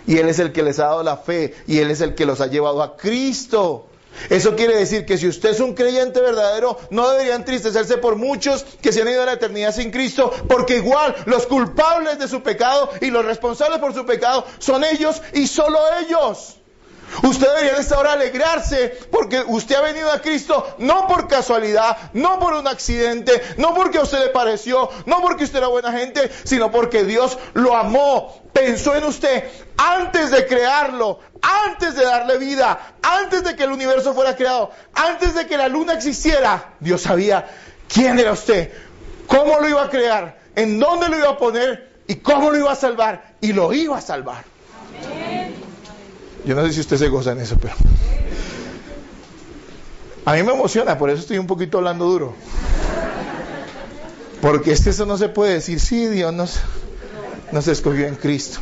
Y Él es el que les ha dado la fe y Él es el que los ha llevado a Cristo. Eso quiere decir que si usted es un creyente verdadero, no debería entristecerse por muchos que se han ido a la eternidad sin Cristo, porque igual los culpables de su pecado y los responsables por su pecado son ellos y solo ellos. Usted debería de esta hora alegrarse porque usted ha venido a Cristo no por casualidad, no por un accidente, no porque a usted le pareció, no porque usted era buena gente, sino porque Dios lo amó, pensó en usted antes de crearlo, antes de darle vida, antes de que el universo fuera creado, antes de que la luna existiera. Dios sabía quién era usted, cómo lo iba a crear, en dónde lo iba a poner y cómo lo iba a salvar, y lo iba a salvar. Amén. Yo no sé si usted se goza en eso, pero a mí me emociona, por eso estoy un poquito hablando duro. Porque es que eso no se puede decir, sí, Dios nos escogió en Cristo.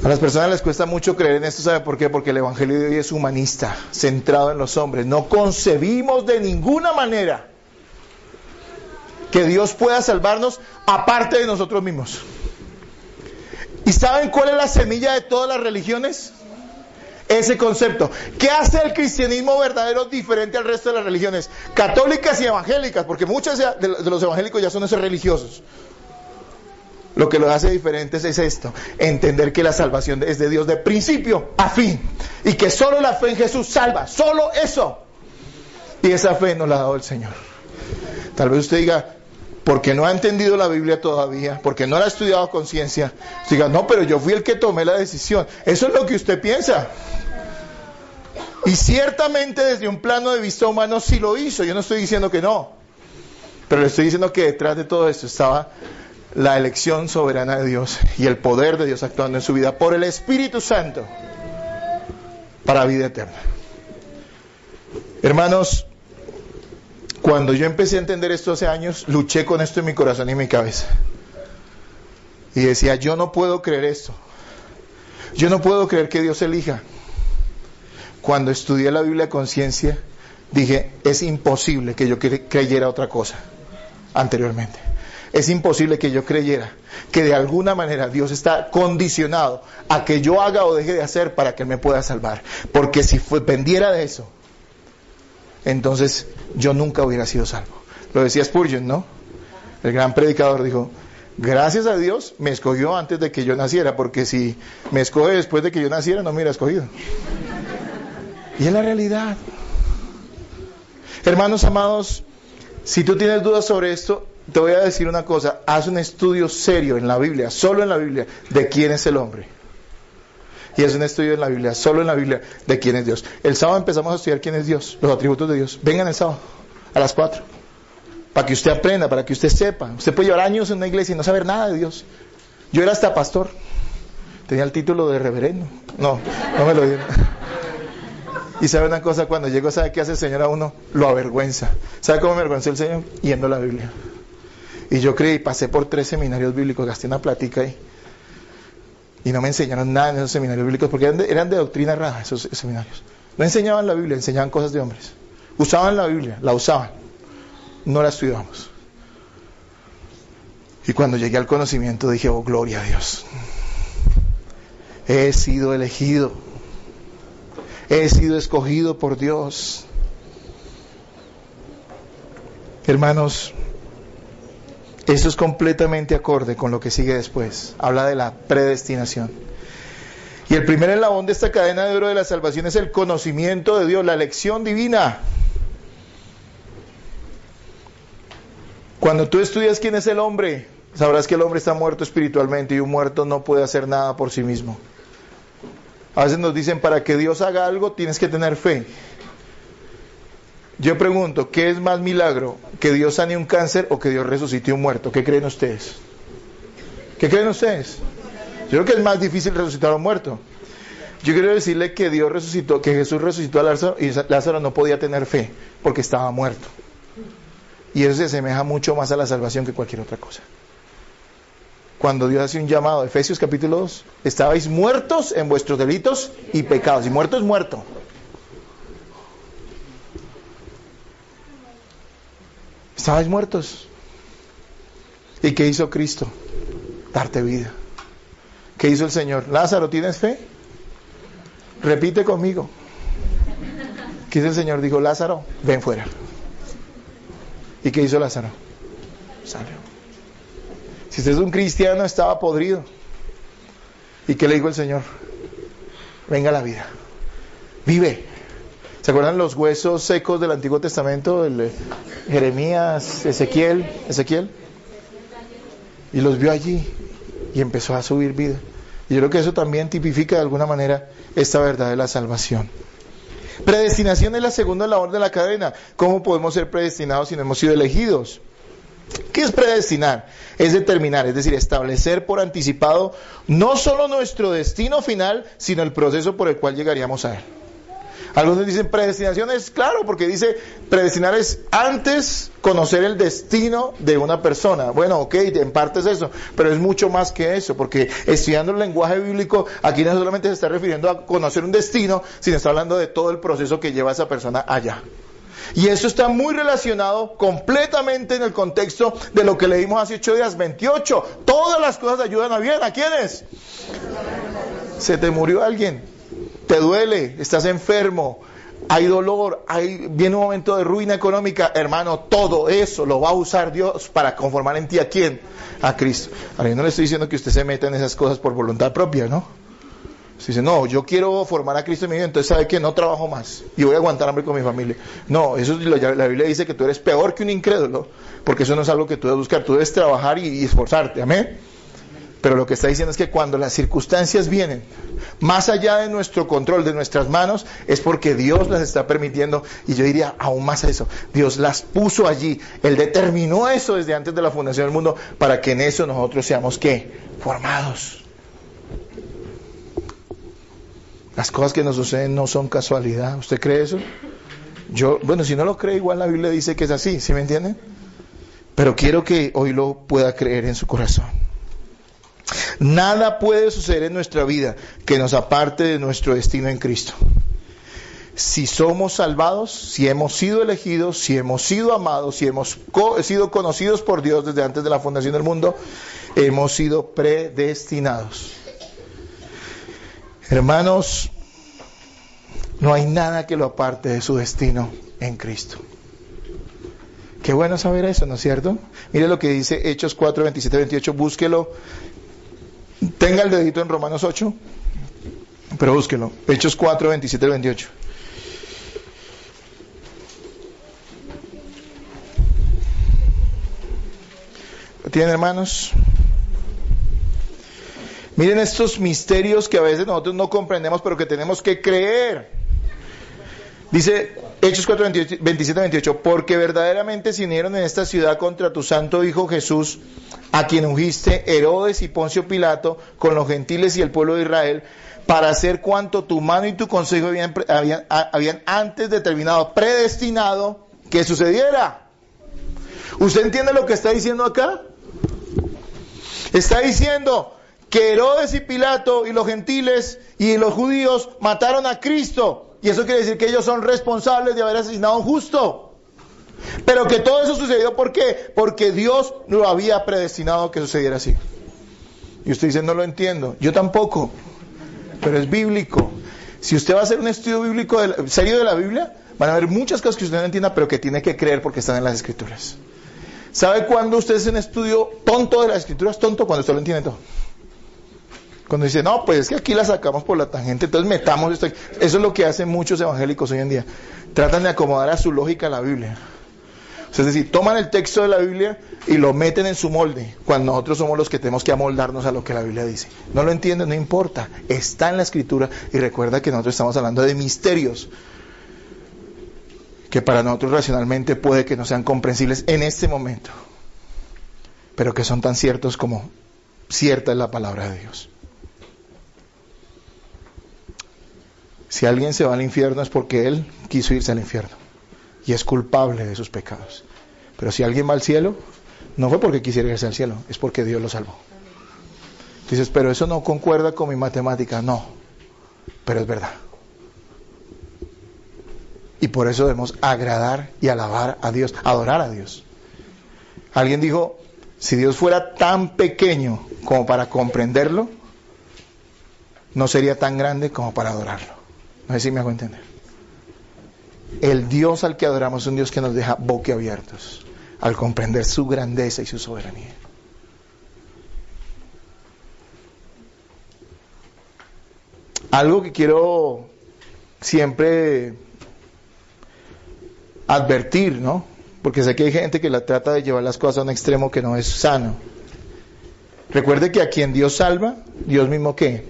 A las personas les cuesta mucho creer en esto, ¿sabe por qué? Porque el evangelio de hoy es humanista, centrado en los hombres. No concebimos de ninguna manera que Dios pueda salvarnos aparte de nosotros mismos. ¿Y saben cuál es la semilla de todas las religiones? Ese concepto. ¿Qué hace el cristianismo verdadero diferente al resto de las religiones? Católicas y evangélicas, porque muchos de los evangélicos ya son esos religiosos. Lo que los hace diferentes es esto: entender que la salvación es de Dios de principio a fin. Y que solo la fe en Jesús salva, solo eso. Y esa fe nos la ha dado el Señor. Tal vez usted diga, porque no ha entendido la Biblia todavía, porque no la ha estudiado a conciencia, diga, no, pero yo fui el que tomé la decisión. Eso es lo que usted piensa. Y ciertamente desde un plano de vista humano sí lo hizo, yo no estoy diciendo que no, pero le estoy diciendo que detrás de todo esto estaba la elección soberana de Dios y el poder de Dios actuando en su vida por el Espíritu Santo para vida eterna. Hermanos, cuando yo empecé a entender esto hace años, luché con esto en mi corazón y en mi cabeza. Y decía, yo no puedo creer esto. Yo no puedo creer que Dios elija. Cuando estudié la Biblia a conciencia, dije, es imposible que yo creyera otra cosa anteriormente. Es imposible que yo creyera que de alguna manera Dios está condicionado a que yo haga o deje de hacer para que Él me pueda salvar. Porque si dependiera de eso, entonces yo nunca hubiera sido salvo. Lo decía Spurgeon, ¿no? El gran predicador dijo, gracias a Dios me escogió antes de que yo naciera, porque si me escoge después de que yo naciera no me hubiera escogido. Y es la realidad. Hermanos amados, si tú tienes dudas sobre esto, te voy a decir una cosa: haz un estudio serio en la Biblia, solo en la Biblia, de quién es el hombre. Y es un estudio en la Biblia, solo en la Biblia, de quién es Dios. El sábado empezamos a estudiar quién es Dios, los atributos de Dios. Vengan el sábado, a las 4, para que usted aprenda, para que usted sepa. Usted puede llevar años en una iglesia y no saber nada de Dios. Yo era hasta pastor. Tenía el título de reverendo. No me lo dieron. Y sabe una cosa, cuando llego, ¿sabe qué hace el Señor a uno? Lo avergüenza. ¿Sabe cómo me avergüenza el Señor? Yendo a la Biblia. Y yo creí, pasé por 3 seminarios bíblicos, gasté una platica ahí. Y no me enseñaron nada en esos seminarios bíblicos, porque eran de doctrina raja esos seminarios. No enseñaban la Biblia, enseñaban cosas de hombres. Usaban la Biblia, la usaban. No la estudiamos. Y cuando llegué al conocimiento dije, oh, gloria a Dios. He sido elegido. He sido escogido por Dios. Hermanos, esto es completamente acorde con lo que sigue después. Habla de la predestinación. Y el primer eslabón de esta cadena de oro de la salvación es el conocimiento de Dios, la elección divina. Cuando tú estudias quién es el hombre, sabrás que el hombre está muerto espiritualmente y un muerto no puede hacer nada por sí mismo. A veces nos dicen, para que Dios haga algo tienes que tener fe. Yo pregunto, ¿qué es más milagro? ¿Que Dios sane un cáncer o que Dios resucite un muerto? ¿Qué creen ustedes? ¿Qué creen ustedes? Yo creo que es más difícil resucitar a un muerto. Yo quiero decirle que Dios resucitó, que Jesús resucitó a Lázaro y Lázaro no podía tener fe porque estaba muerto. Y eso se asemeja mucho más a la salvación que cualquier otra cosa. Cuando Dios hace un llamado, Efesios capítulo 2, estabais muertos en vuestros delitos y pecados. Y muerto es muerto. Estabais muertos. ¿Y qué hizo Cristo? Darte vida. ¿Qué hizo el Señor? Lázaro, ¿tienes fe? Repite conmigo. ¿Qué hizo el Señor? Dijo, Lázaro, ven fuera. ¿Y qué hizo Lázaro? Salió. Si usted es un cristiano, estaba podrido. ¿Y qué le dijo el Señor? Venga a la vida. Vive. ¿Se acuerdan los huesos secos del Antiguo Testamento? Jeremías, Ezequiel. Y los vio allí. Y empezó a subir vida. Y yo creo que eso también tipifica de alguna manera esta verdad de la salvación. Predestinación es la segunda labor de la cadena. ¿Cómo podemos ser predestinados si no hemos sido elegidos? ¿Qué es predestinar? Es determinar, es decir, establecer por anticipado no solo nuestro destino final, sino el proceso por el cual llegaríamos a él. Algunos dicen predestinación es claro, porque dice predestinar es antes conocer el destino de una persona. Bueno, ok, en parte es eso, pero es mucho más que eso, porque estudiando el lenguaje bíblico, aquí no solamente se está refiriendo a conocer un destino, sino está hablando de todo el proceso que lleva a esa persona allá. Y eso está muy relacionado completamente en el contexto de lo que leímos hace 8 días, 28. Todas las cosas ayudan a bien. ¿A quiénes? Se te murió alguien, te duele, estás enfermo, hay dolor, viene un momento de ruina económica. Hermano, todo eso lo va a usar Dios para conformar en ti ¿a quién? A Cristo. Ahora, yo no le estoy diciendo que usted se meta en esas cosas por voluntad propia, ¿no? Si dice, no, yo quiero formar a Cristo en mi vida, entonces ¿sabe qué? No trabajo más y voy a aguantar hambre con mi familia. No, eso es, la Biblia dice que tú eres peor que un incrédulo, porque eso no es algo que tú debes buscar, tú debes trabajar y esforzarte, amén. Pero lo que está diciendo es que cuando las circunstancias vienen, más allá de nuestro control, de nuestras manos, es porque Dios las está permitiendo, y yo diría aún más a eso, Dios las puso allí, Él determinó eso desde antes de la fundación del mundo, para que en eso nosotros seamos, ¿qué? Formados. Las cosas que nos suceden no son casualidad. ¿Usted cree eso? Bueno, si no lo cree, igual la Biblia dice que es así, ¿sí me entienden? Pero quiero que hoy lo pueda creer en su corazón. Nada puede suceder en nuestra vida que nos aparte de nuestro destino en Cristo. Si somos salvados, si hemos sido elegidos, si hemos sido amados, si hemos sido conocidos por Dios desde antes de la fundación del mundo, hemos sido predestinados. Hermanos, no hay nada que lo aparte de su destino en Cristo. Qué bueno saber eso, ¿no es cierto? Mire lo que dice Hechos 4, 27, 28, búsquelo. Tenga el dedito en Romanos 8, pero búsquelo. Hechos 4, 27, 28. ¿Lo tienen, hermanos? Miren estos misterios que a veces nosotros no comprendemos, pero que tenemos que creer. Dice Hechos 4, 27, 28. Porque verdaderamente se unieron en esta ciudad contra tu santo Hijo Jesús, a quien ungiste Herodes y Poncio Pilato, con los gentiles y el pueblo de Israel, para hacer cuanto tu mano y tu consejo habían antes determinado, predestinado, que sucediera. ¿Usted entiende lo que está diciendo acá? Está diciendo que Herodes y Pilato y los gentiles y los judíos mataron a Cristo. Y eso quiere decir que ellos son responsables de haber asesinado a un justo. Pero que todo eso sucedió, ¿por qué? Porque Dios lo había predestinado que sucediera así. Y usted dice, no lo entiendo. Yo tampoco. Pero es bíblico. Si usted va a hacer un estudio bíblico serio de la Biblia, van a haber muchas cosas que usted no entienda, pero que tiene que creer porque están en las Escrituras. ¿Sabe cuándo usted hace un estudio tonto de las Escrituras? Tonto cuando usted lo entiende todo. Cuando dice, no, pues es que aquí la sacamos por la tangente, entonces metamos esto. Eso es lo que hacen muchos evangélicos hoy en día. Tratan de acomodar a su lógica la Biblia. O sea, es decir, toman el texto de la Biblia y lo meten en su molde, cuando nosotros somos los que tenemos que amoldarnos a lo que la Biblia dice. No lo entienden, no importa. Está en la Escritura y recuerda que nosotros estamos hablando de misterios que para nosotros racionalmente puede que no sean comprensibles en este momento, pero que son tan ciertos como cierta es la palabra de Dios. Si alguien se va al infierno es porque él quiso irse al infierno y es culpable de sus pecados. Pero si alguien va al cielo, no fue porque quisiera irse al cielo, es porque Dios lo salvó. Dices, pero eso no concuerda con mi matemática. No, pero es verdad. Y por eso debemos agradar y alabar a Dios, adorar a Dios. Alguien dijo, si Dios fuera tan pequeño como para comprenderlo, no sería tan grande como para adorarlo. No sé si me hago entender. El Dios al que adoramos es un Dios que nos deja boquiabiertos al comprender su grandeza y su soberanía. Algo que quiero siempre advertir, ¿no? Porque sé que hay gente que la trata de llevar las cosas a un extremo que no es sano. Recuerde que a quien Dios salva, Dios mismo ¿qué?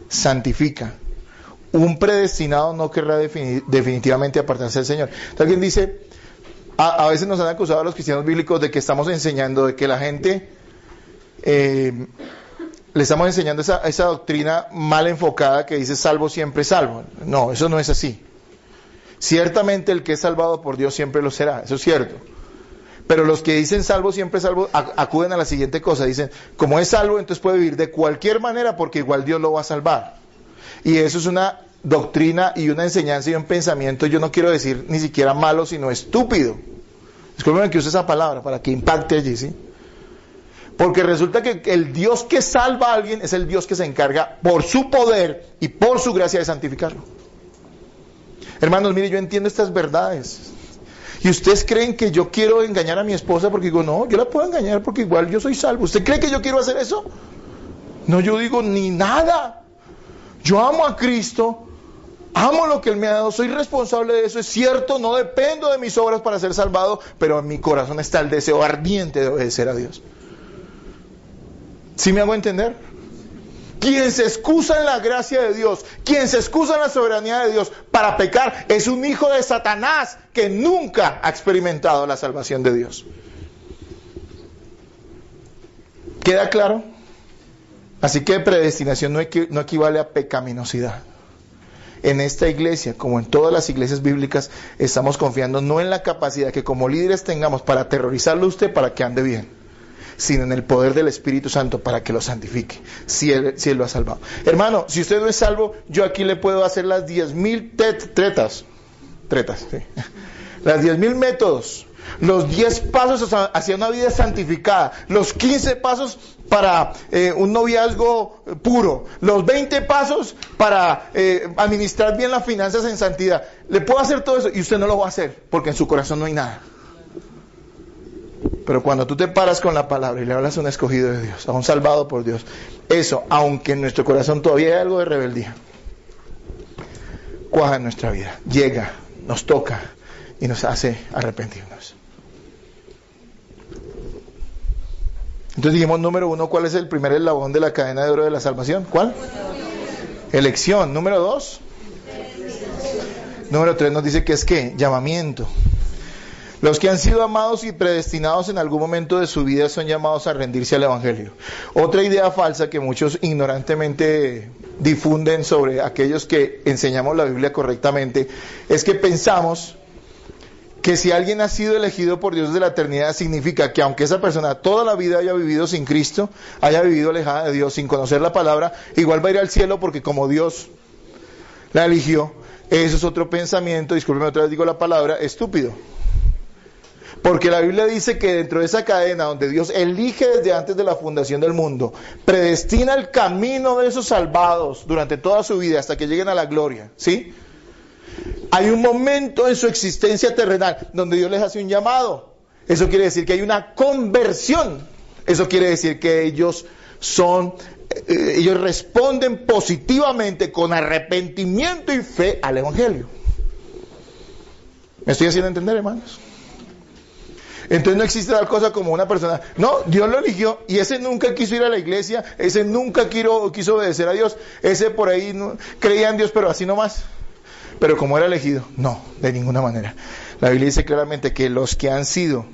Santifica. Un predestinado no querrá definitivamente apartarse del Señor. Entonces, alguien dice, a veces nos han acusado a los cristianos bíblicos de que estamos enseñando, de que la gente, le estamos enseñando esa doctrina mal enfocada que dice salvo siempre salvo. No, eso no es así. Ciertamente el que es salvado por Dios siempre lo será, eso es cierto. Pero los que dicen salvo siempre salvo, acuden a la siguiente cosa, dicen, como es salvo, entonces puede vivir de cualquier manera porque igual Dios lo va a salvar. Y eso es una doctrina y una enseñanza y un pensamiento, yo no quiero decir ni siquiera malo, sino estúpido. Disculpen que use esa palabra para que impacte allí, ¿sí? Porque resulta que el Dios que salva a alguien es el Dios que se encarga por su poder y por su gracia de santificarlo. Hermanos, mire, yo entiendo estas verdades. Y ustedes creen que yo quiero engañar a mi esposa porque digo, no, yo la puedo engañar porque igual yo soy salvo. ¿Usted cree que yo quiero hacer eso? No, yo digo ni nada. Yo amo a Cristo, amo lo que Él me ha dado, soy responsable de eso, es cierto, no dependo de mis obras para ser salvado, pero en mi corazón está el deseo ardiente de obedecer a Dios. ¿Sí me hago entender? Quien se excusa en la gracia de Dios, quien se excusa en la soberanía de Dios para pecar, es un hijo de Satanás que nunca ha experimentado la salvación de Dios. ¿Queda claro? Así que predestinación no equivale a pecaminosidad. En esta iglesia, como en todas las iglesias bíblicas, estamos confiando no en la capacidad que como líderes tengamos para aterrorizarlo a usted para que ande bien, sino en el poder del Espíritu Santo para que lo santifique, si él lo ha salvado. Hermano, si usted no es salvo, yo aquí le puedo hacer las 10,000 tretas, sí. Las 10,000 métodos, los 10 pasos hacia una vida santificada, los 15 pasos para un noviazgo puro, los 20 pasos para administrar bien las finanzas en santidad. Le puedo hacer todo eso y usted no lo va a hacer porque en su corazón no hay nada. Pero cuando tú te paras con la palabra y le hablas a un escogido de Dios, a un salvado por Dios, eso, aunque en nuestro corazón todavía hay algo de rebeldía, cuaja en nuestra vida, llega, nos toca y nos hace arrepentirnos. Entonces dijimos, número 1, ¿cuál es el primer eslabón de la cadena de oro de la salvación? ¿Cuál? Elección. Número 2, Número 3 nos dice que es ¿qué? Llamamiento. Los que han sido amados y predestinados en algún momento de su vida son llamados a rendirse al Evangelio. Otra idea falsa que muchos ignorantemente difunden sobre aquellos que enseñamos la Biblia correctamente es que pensamos que si alguien ha sido elegido por Dios desde la eternidad significa que aunque esa persona toda la vida haya vivido sin Cristo, haya vivido alejada de Dios, sin conocer la palabra, igual va a ir al cielo porque como Dios la eligió. Eso es otro pensamiento, discúlpeme otra vez digo la palabra, estúpido. Porque la Biblia dice que dentro de esa cadena donde Dios elige desde antes de la fundación del mundo, predestina el camino de esos salvados durante toda su vida hasta que lleguen a la gloria, ¿sí? Hay un momento en su existencia terrenal donde Dios les hace un llamado. Eso quiere decir que hay una conversión. Eso quiere decir que ellos responden positivamente con arrepentimiento y fe al Evangelio. ¿Me estoy haciendo entender, hermanos? Entonces no existe tal cosa como una persona, no, Dios lo eligió y ese nunca quiso ir a la iglesia, ese nunca quiso obedecer a Dios, ese por ahí no, creía en Dios pero así nomás, pero como era elegido, no, de ninguna manera. La Biblia dice claramente que los que han sido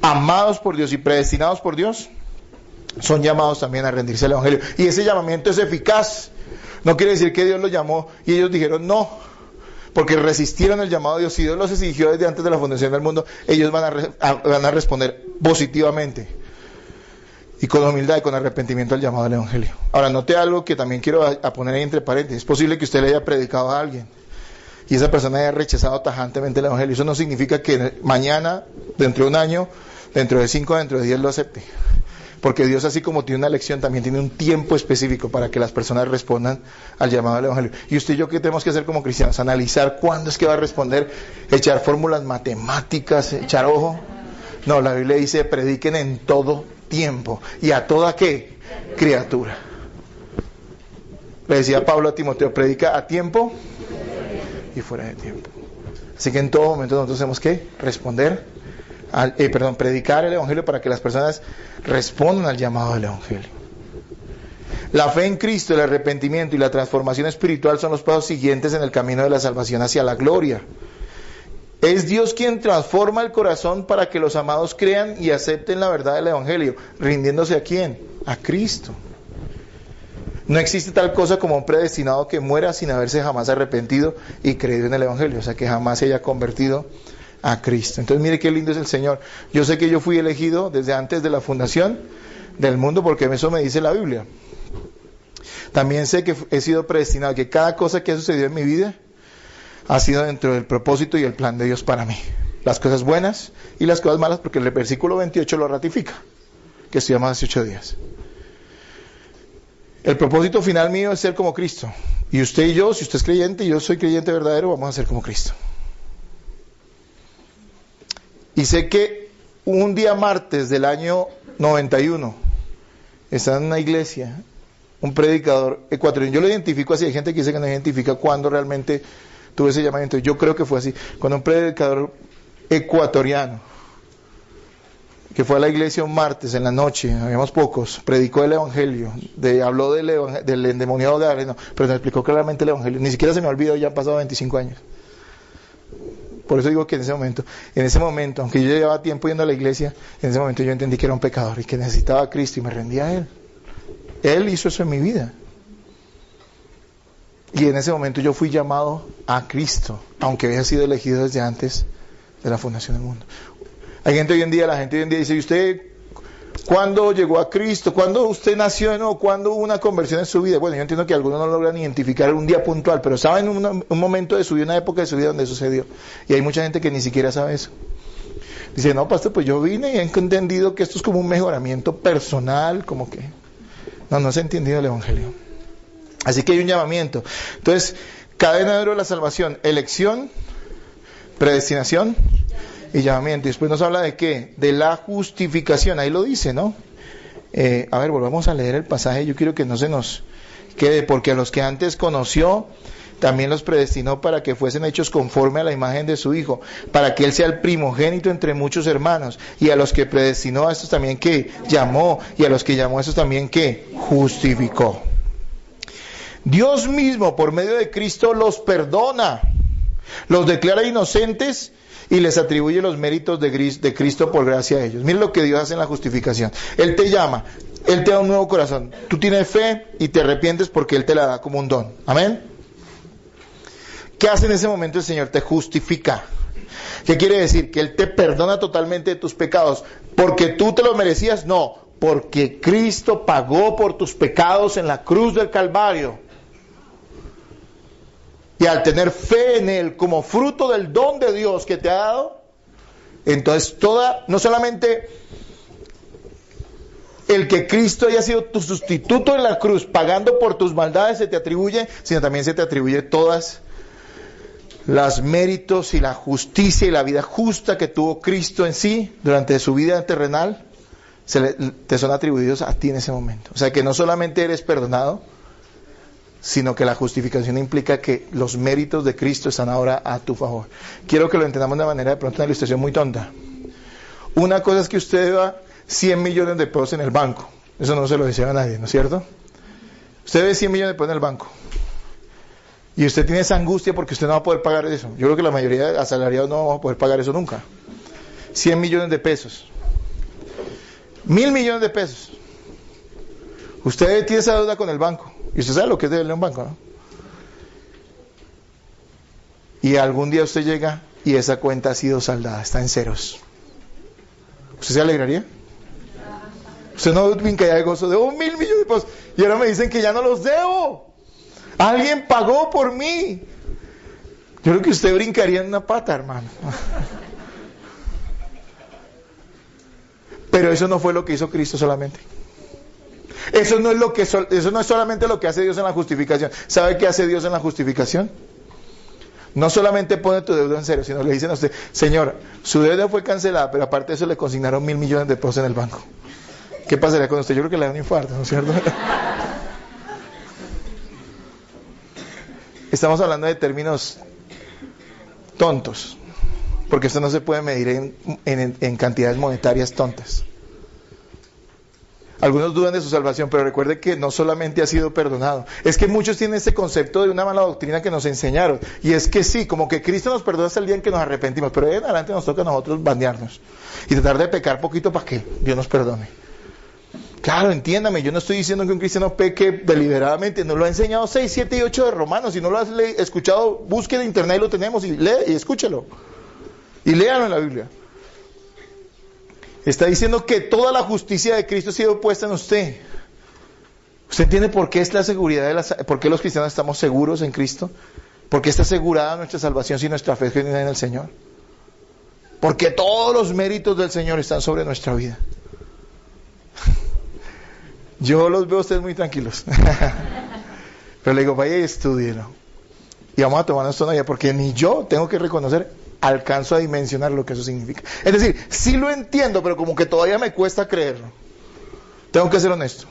amados por Dios y predestinados por Dios son llamados también a rendirse al Evangelio y ese llamamiento es eficaz, no quiere decir que Dios los llamó y ellos dijeron no, porque resistieron el llamado de Dios. Si Dios los exigió desde antes de la fundación del mundo, ellos van a responder positivamente y con humildad y con arrepentimiento al llamado del Evangelio. Ahora, note algo que también quiero poner ahí entre paréntesis. Es posible que usted le haya predicado a alguien y esa persona haya rechazado tajantemente el Evangelio. Eso no significa que mañana, dentro de un año, dentro de 5, dentro de 10 lo acepte. Porque Dios, así como tiene una elección, también tiene un tiempo específico para que las personas respondan al llamado del Evangelio. Y usted y yo, ¿qué tenemos que hacer como cristianos? Analizar cuándo es que va a responder, echar fórmulas matemáticas, echar ojo. No, la Biblia dice, prediquen en todo tiempo. ¿Y a toda qué? Criatura. Le decía Pablo a Timoteo, predica a tiempo y fuera de tiempo. Así que en todo momento nosotros tenemos que responder predicar el Evangelio para que las personas respondan al llamado del Evangelio. La fe en Cristo, el arrepentimiento y la transformación espiritual son los pasos siguientes en el camino de la salvación hacia la gloria. Es Dios quien transforma el corazón para que los amados crean y acepten la verdad del Evangelio, rindiéndose a ¿quién? A Cristo. No existe tal cosa como un predestinado que muera sin haberse jamás arrepentido y creído en el Evangelio, o sea que jamás se haya convertido a Cristo. Entonces mire qué lindo es el Señor. Yo sé que yo fui elegido desde antes de la fundación del mundo porque eso me dice la Biblia. También sé que he sido predestinado, que cada cosa que ha sucedido en mi vida ha sido dentro del propósito y el plan de Dios para mí. Las cosas buenas y las cosas malas, porque el versículo 28 lo ratifica, que estudiamos hace 8 días. El propósito final mío es ser como Cristo. Y usted y yo, si usted es creyente y yo soy creyente verdadero, vamos a ser como Cristo. Y sé que un día martes del año 91, está en una iglesia, un predicador ecuatoriano. Yo lo identifico así, hay gente que dice que no identifica cuándo realmente tuve ese llamamiento. Yo creo que fue así, cuando un predicador ecuatoriano, que fue a la iglesia un martes en la noche, habíamos pocos, predicó el Evangelio, habló del endemoniado de Areno, pero nos explicó claramente el Evangelio. Ni siquiera se me olvidó, ya han pasado 25 años. Por eso digo que en ese momento, aunque yo llevaba tiempo yendo a la iglesia, en ese momento yo entendí que era un pecador y que necesitaba a Cristo y me rendía a Él. Él hizo eso en mi vida. Y en ese momento yo fui llamado a Cristo, aunque había sido elegido desde antes de la fundación del mundo. La gente hoy en día dice, ¿y usted cuándo llegó a Cristo? ¿Cuándo usted nació de nuevo? ¿Cuándo hubo una conversión en su vida? Bueno, yo entiendo que algunos no logran identificar un día puntual, pero saben un momento de su vida, una época de su vida donde sucedió. Y hay mucha gente que ni siquiera sabe eso. Dice, no, pastor, pues yo vine y he entendido que esto es como un mejoramiento personal, como que... No se ha entendido el Evangelio. Así que hay un llamamiento. Entonces, cadena de oro de la salvación, elección, predestinación y llamamiento. Y después nos habla de ¿qué? De la justificación. Ahí lo dice, ¿no? A ver, volvamos a leer el pasaje. Yo quiero que no se nos quede, porque a los que antes conoció, también los predestinó para que fuesen hechos conforme a la imagen de su Hijo, para que Él sea el primogénito entre muchos hermanos. Y a los que predestinó, a estos también ¿qué? Llamó. Y a los que llamó, a estos también ¿qué? Justificó. Dios mismo, por medio de Cristo, los perdona, los declara inocentes y les atribuye los méritos de Cristo por gracia a ellos. Miren lo que Dios hace en la justificación. Él te llama, Él te da un nuevo corazón. Tú tienes fe y te arrepientes porque Él te la da como un don. Amén. ¿Qué hace en ese momento el Señor? Te justifica. ¿Qué quiere decir? Que Él te perdona totalmente de tus pecados. ¿Porque tú te lo merecías? No, porque Cristo pagó por tus pecados en la cruz del Calvario. Y al tener fe en Él como fruto del don de Dios que te ha dado, entonces no solamente el que Cristo haya sido tu sustituto en la cruz, pagando por tus maldades, se te atribuye, sino también se te atribuye todas los méritos y la justicia y la vida justa que tuvo Cristo en sí durante su vida terrenal, te son atribuidos a ti en ese momento. O sea que no solamente eres perdonado, sino que la justificación implica que los méritos de Cristo están ahora a tu favor. Quiero que lo entendamos de manera, de pronto, una ilustración muy tonta. Una cosa es que usted deba 100 millones de pesos en el banco. Eso no se lo desea a nadie, ¿no es cierto? Usted ve 100 millones de pesos en el banco. Y usted tiene esa angustia porque usted no va a poder pagar eso. Yo creo que la mayoría de asalariados no vamos a poder pagar eso nunca. 100 millones de pesos. 1.000 millones de pesos. Usted tiene esa deuda con el banco. Y usted sabe lo que es deberle a un banco, ¿no? Y algún día usted llega y esa cuenta ha sido saldada, está en ceros. ¿Usted se alegraría? Usted no brincaría de gozo, debo 1.000 millones de pesos y ahora me dicen que ya no los debo. Alguien pagó por mí. Yo creo que usted brincaría en una pata, hermano. Pero eso no fue lo que hizo Cristo solamente. Eso no es solamente lo que hace Dios en la justificación. ¿Sabe qué hace Dios en la justificación? No solamente pone tu deuda en cero, sino le dicen a usted, Señor, su deuda fue cancelada, pero aparte de eso le consignaron 1.000 millones de pesos en el banco. ¿Qué pasaría con usted? Yo creo que le da un infarto, ¿no es cierto? Estamos hablando de términos tontos, porque esto no se puede medir en cantidades monetarias tontas. Algunos dudan de su salvación, pero recuerde que no solamente ha sido perdonado. Es que muchos tienen este concepto de una mala doctrina que nos enseñaron. Y es que sí, como que Cristo nos perdona hasta el día en que nos arrepentimos. Pero de en adelante nos toca a nosotros bandearnos. Y tratar de pecar poquito para que Dios nos perdone. Claro, entiéndame, yo no estoy diciendo que un cristiano peque deliberadamente. Nos lo ha enseñado 6, 7 y 8 de Romanos. Si no lo has escuchado, busque en internet y lo tenemos. Y lee y escúchelo. Y léalo en la Biblia. Está diciendo que toda la justicia de Cristo ha sido puesta en usted. ¿Usted entiende por qué es la seguridad por qué los cristianos estamos seguros en Cristo? ¿Por qué está asegurada nuestra salvación si nuestra fe es genuina en el Señor? Porque todos los méritos del Señor están sobre nuestra vida. Yo los veo a ustedes muy tranquilos. Pero le digo, vaya y estúdielo. Y vamos a tomar esto allá, porque ni yo tengo que reconocer, alcanzo a dimensionar lo que eso significa. Es decir, sí lo entiendo, pero como que todavía me cuesta creerlo. Tengo que ser honesto.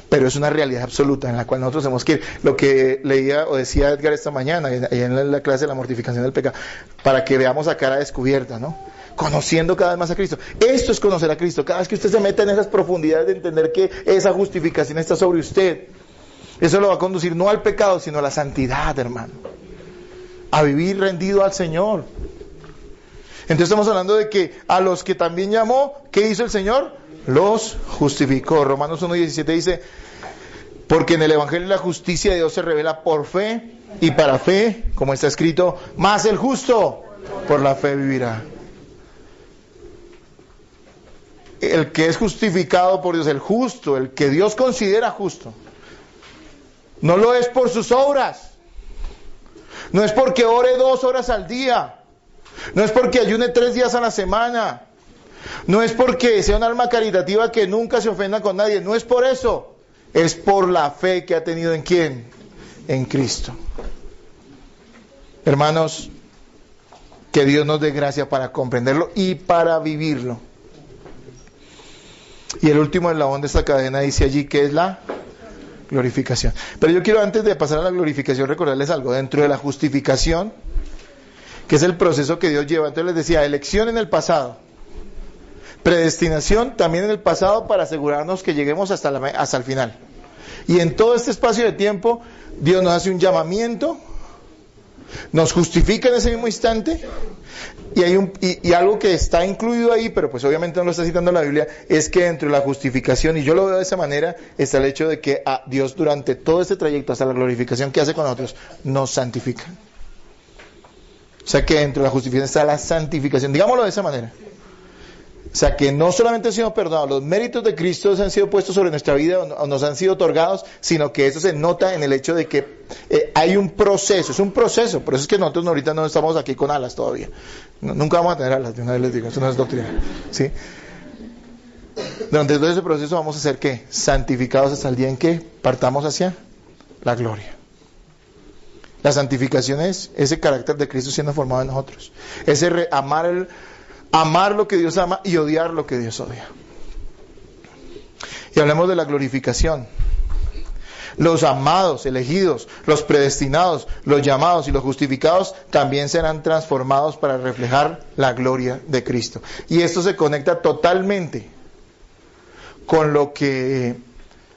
Pero es una realidad absoluta en la cual nosotros tenemos que ir. Lo que leía o decía Edgar esta mañana, en la clase de la mortificación del pecado, para que veamos a cara descubierta, ¿no? Conociendo cada vez más a Cristo. Esto es conocer a Cristo. Cada vez que usted se mete en esas profundidades de entender que esa justificación está sobre usted, eso lo va a conducir no al pecado, sino a la santidad, hermano. A vivir rendido al Señor. Entonces estamos hablando de que a los que también llamó, ¿qué hizo el Señor? Los justificó. Romanos 1:17 dice, porque en el Evangelio la justicia de Dios se revela por fe y para fe, como está escrito, mas el justo por la fe vivirá. El que es justificado por Dios, el justo, el que Dios considera justo, no lo es por sus obras. No es porque ore 2 horas al día. No es porque ayune 3 días a la semana. No es porque sea un alma caritativa que nunca se ofenda con nadie. No es por eso. Es por la fe que ha tenido ¿en quién? En Cristo. Hermanos, que Dios nos dé gracia para comprenderlo y para vivirlo. Y el último eslabón de esta cadena dice allí que es la glorificación. Pero yo quiero, antes de pasar a la glorificación, recordarles algo. Dentro de la justificación, que es el proceso que Dios lleva, entonces les decía, elección en el pasado, predestinación también en el pasado para asegurarnos que lleguemos hasta el final. Y en todo este espacio de tiempo, Dios nos hace un llamamiento, nos justifica en ese mismo instante, y algo que está incluido ahí, pero pues obviamente no lo está citando la Biblia, es que dentro de la justificación, y yo lo veo de esa manera, está el hecho de que Dios durante todo este trayecto, hasta la glorificación que hace con nosotros, nos santifica. O sea que dentro de la justificación está la santificación, digámoslo de esa manera. O sea que no solamente han sido perdonados, los méritos de Cristo han sido puestos sobre nuestra vida o nos han sido otorgados, sino que eso se nota en el hecho de que hay un proceso, es un proceso. Por eso es que nosotros ahorita no estamos aquí con alas todavía. Nunca vamos a tener alas, de una vez les digo, eso no es doctrina. ¿Sí? Durante todo ese proceso vamos a ser ¿qué? Santificados hasta el día en que partamos hacia la gloria. La santificación es ese carácter de Cristo siendo formado en nosotros. Ese amar lo que Dios ama y odiar lo que Dios odia. Y hablemos de la glorificación. Los amados, elegidos, los predestinados, los llamados y los justificados también serán transformados para reflejar la gloria de Cristo. Y esto se conecta totalmente con lo que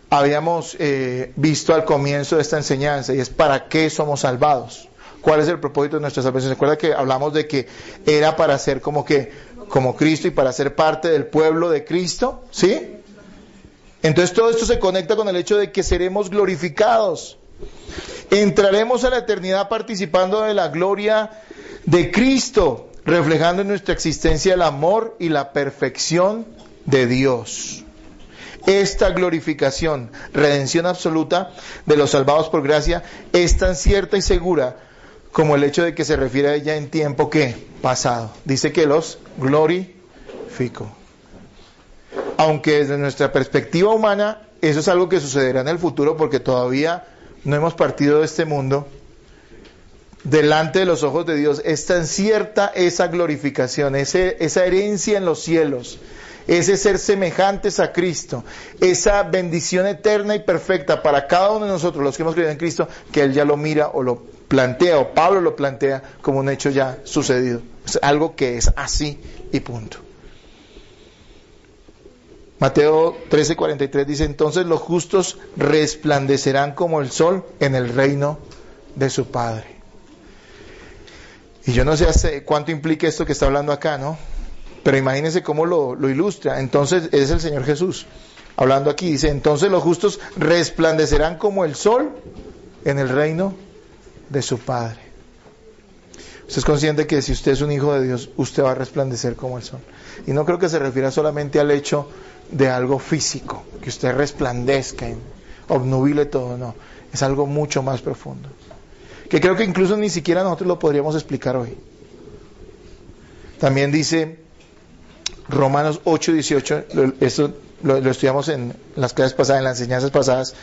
habíamos visto al comienzo de esta enseñanza, y es para qué somos salvados. ¿Cuál es el propósito de nuestra salvación? ¿Se acuerda que hablamos de que era para ser como Cristo y para ser parte del pueblo de Cristo? ¿Sí? Entonces todo esto se conecta con el hecho de que seremos glorificados. Entraremos a la eternidad participando de la gloria de Cristo, reflejando en nuestra existencia el amor y la perfección de Dios. Esta glorificación, redención absoluta de los salvados por gracia, es tan cierta y segura como el hecho de que se refiere a ella en tiempo pasado. Dice que los glorificó. Aunque desde nuestra perspectiva humana, eso es algo que sucederá en el futuro, porque todavía no hemos partido de este mundo. Delante de los ojos de Dios es tan cierta esa glorificación, esa herencia en los cielos, ese ser semejantes a Cristo, esa bendición eterna y perfecta para cada uno de nosotros, los que hemos creído en Cristo, que Él ya lo mira o lo plantea, o Pablo lo plantea como un hecho ya sucedido. Es algo que es así y punto. Mateo 13:43 dice: entonces los justos resplandecerán como el sol en el reino de su Padre. Y yo no sé cuánto implica esto que está hablando acá, ¿no? Pero imagínense cómo lo ilustra. Entonces es el Señor Jesús hablando aquí. Dice: entonces los justos resplandecerán como el sol en el reino de su Padre. Usted es consciente que si usted es un hijo de Dios, usted va a resplandecer como el sol. Y no creo que se refiera solamente al hecho de algo físico, que usted resplandezca, obnubile todo, no. Es algo mucho más profundo, que creo que incluso ni siquiera nosotros lo podríamos explicar hoy. También dice Romanos 8:18, eso lo estudiamos en las clases pasadas, en las enseñanzas pasadas: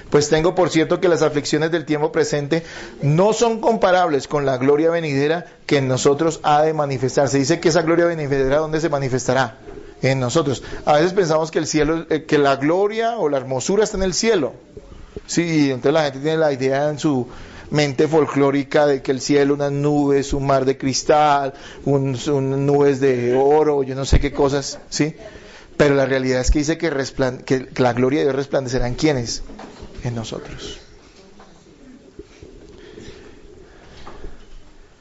pues tengo por cierto que las aflicciones del tiempo presente no son comparables con la gloria venidera que en nosotros ha de manifestarse. Dice que esa gloria venidera, ¿dónde se manifestará? En nosotros. A veces pensamos que el cielo, que la gloria o la hermosura está en el cielo. Sí, entonces la gente tiene la idea en su mente folclórica de que el cielo, unas nubes, un mar de cristal, unas nubes de oro, yo no sé qué cosas, ¿sí? Pero la realidad es que dice que la gloria de Dios resplandecerá en ¿quiénes? En nosotros.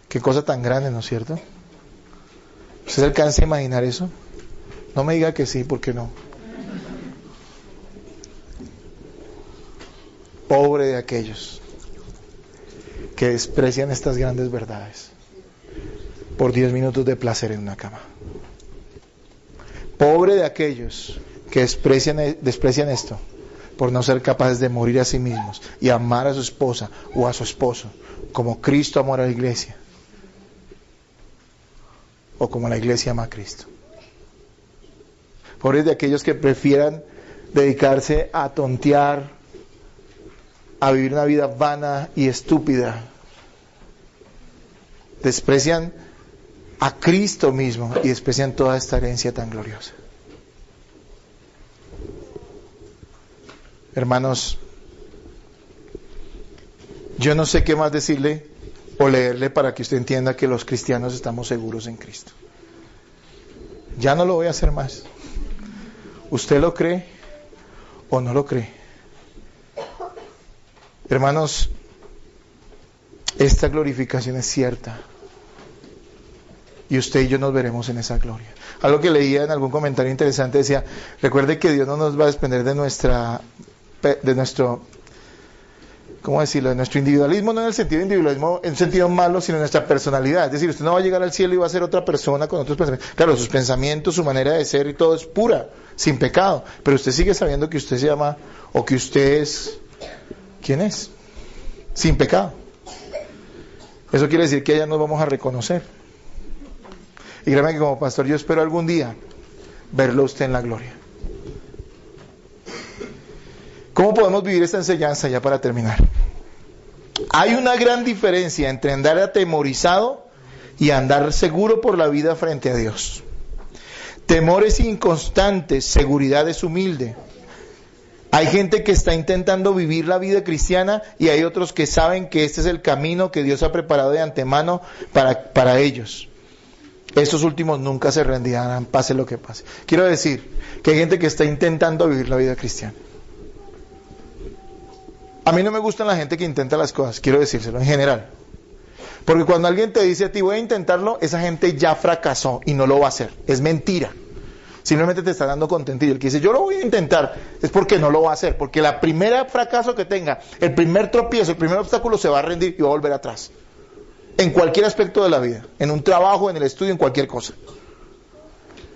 Qué cosa tan grande, ¿no es cierto? ¿Usted se alcanza a imaginar eso? No me diga que sí, porque no. Pobre de aquellos que desprecian estas grandes verdades por 10 minutos de placer en una cama. Pobre de aquellos que desprecian esto por no ser capaces de morir a sí mismos y amar a su esposa o a su esposo como Cristo amó a la iglesia, o como la iglesia ama a Cristo. Pobres de aquellos que prefieran dedicarse a tontear, a vivir una vida vana y estúpida. Desprecian a Cristo mismo y desprecian toda esta herencia tan gloriosa. Hermanos, yo no sé qué más decirle o leerle para que usted entienda que los cristianos estamos seguros en Cristo. Ya no lo voy a hacer más. ¿Usted lo cree o no lo cree? Hermanos, esta glorificación es cierta. Y usted y yo nos veremos en esa gloria. Algo que leía en algún comentario interesante decía, recuerde que Dios no nos va a desprender de nuestro, ¿cómo decirlo? De nuestro individualismo, no en el sentido de individualismo, en un sentido malo, sino en nuestra personalidad. Es decir, usted no va a llegar al cielo y va a ser otra persona con otros pensamientos. Claro, sus pensamientos, su manera de ser y todo es pura, sin pecado. Pero usted sigue sabiendo que usted se llama, o que usted es, ¿quién es? Sin pecado. Eso quiere decir que allá nos vamos a reconocer. Y créame que como pastor yo espero algún día verlo usted en la gloria. ¿Cómo podemos vivir esta enseñanza ya para terminar? Hay una gran diferencia entre andar atemorizado y andar seguro por la vida frente a Dios. Temor es inconstante, seguridad es humilde. Hay gente que está intentando vivir la vida cristiana y hay otros que saben que este es el camino que Dios ha preparado de antemano para ellos. Estos últimos nunca se rendirán, pase lo que pase. Quiero decir que hay gente que está intentando vivir la vida cristiana. A mí no me gusta la gente que intenta las cosas, quiero decírselo en general. Porque cuando alguien te dice a ti voy a intentarlo, esa gente ya fracasó y no lo va a hacer. Es mentira. Simplemente te está dando contentillo. El que dice yo lo voy a intentar es porque no lo va a hacer. Porque la primera fracaso que tenga, el primer tropiezo, el primer obstáculo se va a rendir y va a volver atrás. En cualquier aspecto de la vida, en un trabajo, en el estudio, en cualquier cosa.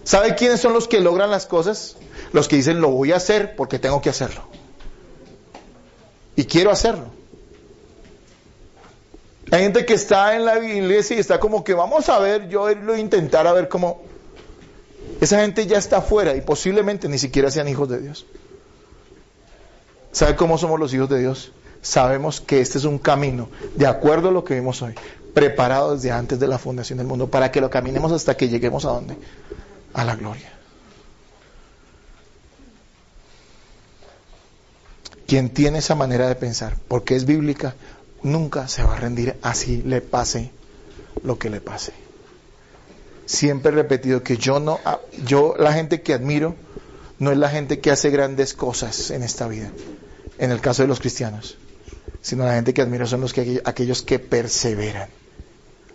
¿Sabe quiénes son los que logran las cosas? Los que dicen lo voy a hacer porque tengo que hacerlo. Y quiero hacerlo. Hay gente que está en la iglesia y está como que vamos a ver, yo lo intentar a ver cómo. Esa gente ya está afuera y posiblemente ni siquiera sean hijos de Dios. ¿Sabe cómo somos los hijos de Dios? Sabemos que este es un camino, de acuerdo a lo que vimos hoy, preparado desde antes de la fundación del mundo, para que lo caminemos hasta que lleguemos a ¿dónde? A la gloria. Quien tiene esa manera de pensar, porque es bíblica, nunca se va a rendir así le pase lo que le pase. Siempre he repetido que yo la gente que admiro no es la gente que hace grandes cosas en esta vida, en el caso de los cristianos, sino la gente que admiro son aquellos que perseveran,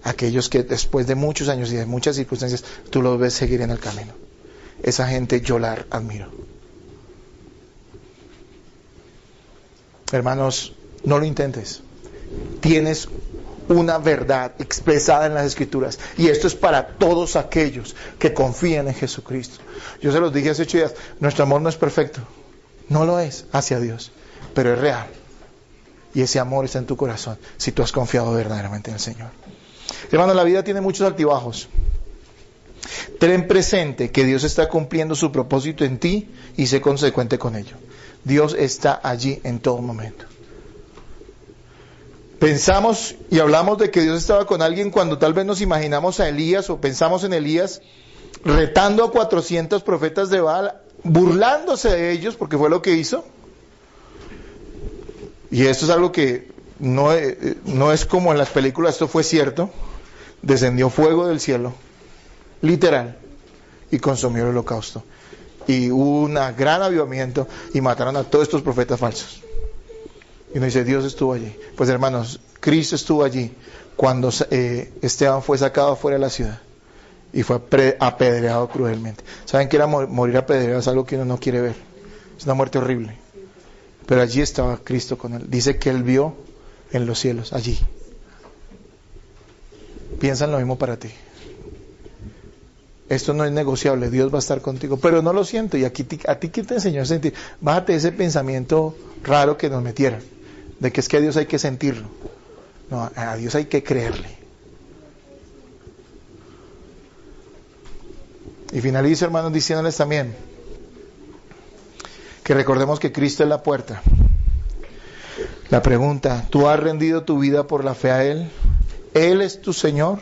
aquellos que después de muchos años y de muchas circunstancias tú los ves seguir en el camino. Esa gente yo la admiro. Hermanos, no lo intentes. Tienes una verdad expresada en las Escrituras y esto es para todos aquellos que confían en Jesucristo. Yo se los dije hace 8 días, nuestro amor no es perfecto, no lo es hacia Dios, pero es real y ese amor está en tu corazón si tú has confiado verdaderamente en el Señor. Hermano, la vida tiene muchos altibajos. Ten presente que Dios está cumpliendo su propósito en ti y sé consecuente con ello. Dios está allí en todo momento. Pensamos y hablamos de que Dios estaba con alguien cuando tal vez nos imaginamos a Elías o pensamos en Elías retando a 400 profetas de Baal, burlándose de ellos porque fue lo que hizo. Y esto es algo que no es como en las películas, esto fue cierto. Descendió fuego del cielo, literal, y consumió el holocausto. Y hubo un gran avivamiento y mataron a todos estos profetas falsos. Y nos dice, Dios estuvo allí. Pues hermanos, Cristo estuvo allí cuando Esteban fue sacado afuera de la ciudad y fue apedreado cruelmente. ¿Saben que era morir apedreado? Es algo que uno no quiere ver. Es una muerte horrible. Pero allí estaba Cristo con él. Dice que él vio en los cielos, allí. Piensa en lo mismo para ti. Esto no es negociable, Dios va a estar contigo, pero no lo siento. Y aquí a ti, ¿quién te enseñó a sentir? Bájate ese pensamiento raro que nos metieron, de que es que a Dios hay que sentirlo. No, a Dios hay que creerle. Y finalizo, hermanos, diciéndoles también que recordemos que Cristo es la puerta. La pregunta, ¿tú has rendido tu vida por la fe a Él? ¿Él es tu Señor?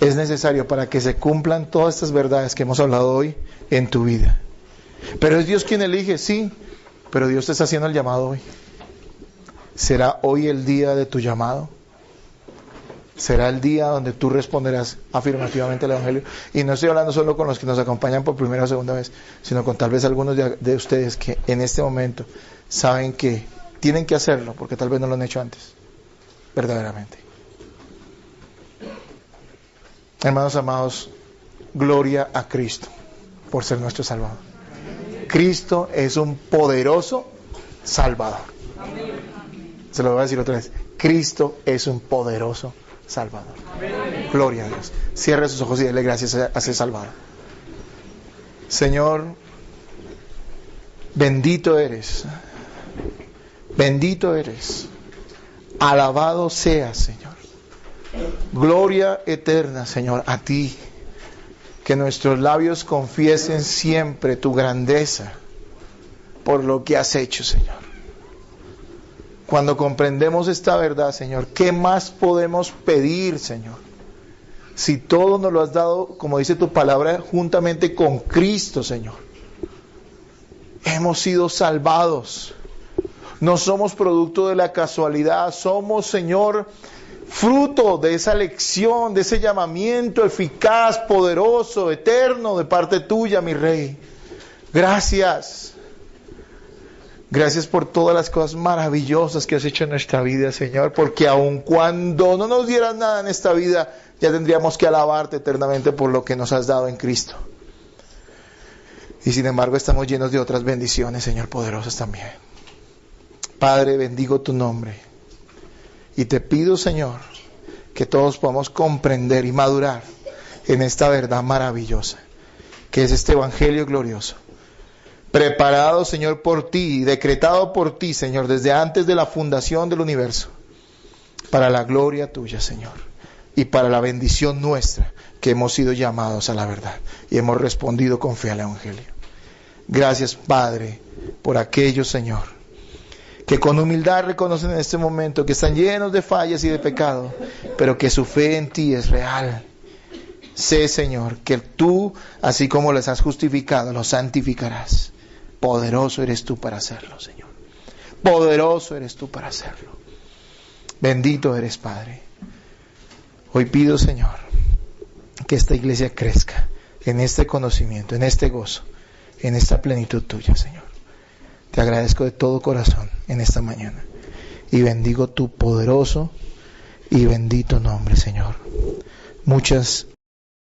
Es necesario para que se cumplan todas estas verdades que hemos hablado hoy en tu vida. Pero es Dios quien elige, sí, pero Dios te está haciendo el llamado hoy. ¿Será hoy el día de tu llamado? ¿Será el día donde tú responderás afirmativamente al Evangelio? Y no estoy hablando solo con los que nos acompañan por primera o segunda vez, sino con tal vez algunos de ustedes que en este momento saben que tienen que hacerlo, porque tal vez no lo han hecho antes, verdaderamente. Hermanos amados, gloria a Cristo por ser nuestro Salvador. Cristo es un poderoso Salvador. Se lo voy a decir otra vez. Cristo es un poderoso Salvador. Gloria a Dios. Cierre sus ojos y dele gracias a ese Salvador. Señor, bendito eres. Bendito eres. Alabado seas, Señor. Gloria eterna, Señor, a ti. Que nuestros labios confiesen siempre tu grandeza por lo que has hecho, Señor. Cuando comprendemos esta verdad, Señor, ¿qué más podemos pedir, Señor? Si todo nos lo has dado, como dice tu palabra, juntamente con Cristo, Señor. Hemos sido salvados. No somos producto de la casualidad, somos, Señor, fruto de esa elección, de ese llamamiento eficaz, poderoso, eterno de parte tuya, mi Rey. Gracias. Gracias por todas las cosas maravillosas que has hecho en nuestra vida, Señor, porque aun cuando no nos dieras nada en esta vida, ya tendríamos que alabarte eternamente por lo que nos has dado en Cristo. Y sin embargo estamos llenos de otras bendiciones, Señor, poderosas también. Padre, bendigo tu nombre. Y te pido, Señor, que todos podamos comprender y madurar en esta verdad maravillosa, que es este Evangelio glorioso. Preparado, Señor, por ti, decretado por ti, Señor, desde antes de la fundación del universo, para la gloria tuya, Señor, y para la bendición nuestra, que hemos sido llamados a la verdad, y hemos respondido con fe al Evangelio. Gracias, Padre, por aquellos, Señor, que con humildad reconocen en este momento que están llenos de fallas y de pecado, pero que su fe en ti es real. Sé, Señor, que tú, así como les has justificado, los santificarás. Poderoso eres tú para hacerlo, Señor. Poderoso eres tú para hacerlo. Bendito eres, Padre. Hoy pido, Señor, que esta iglesia crezca en este conocimiento, en este gozo, en esta plenitud tuya, Señor. Te agradezco de todo corazón en esta mañana y bendigo tu poderoso y bendito nombre, Señor. Muchas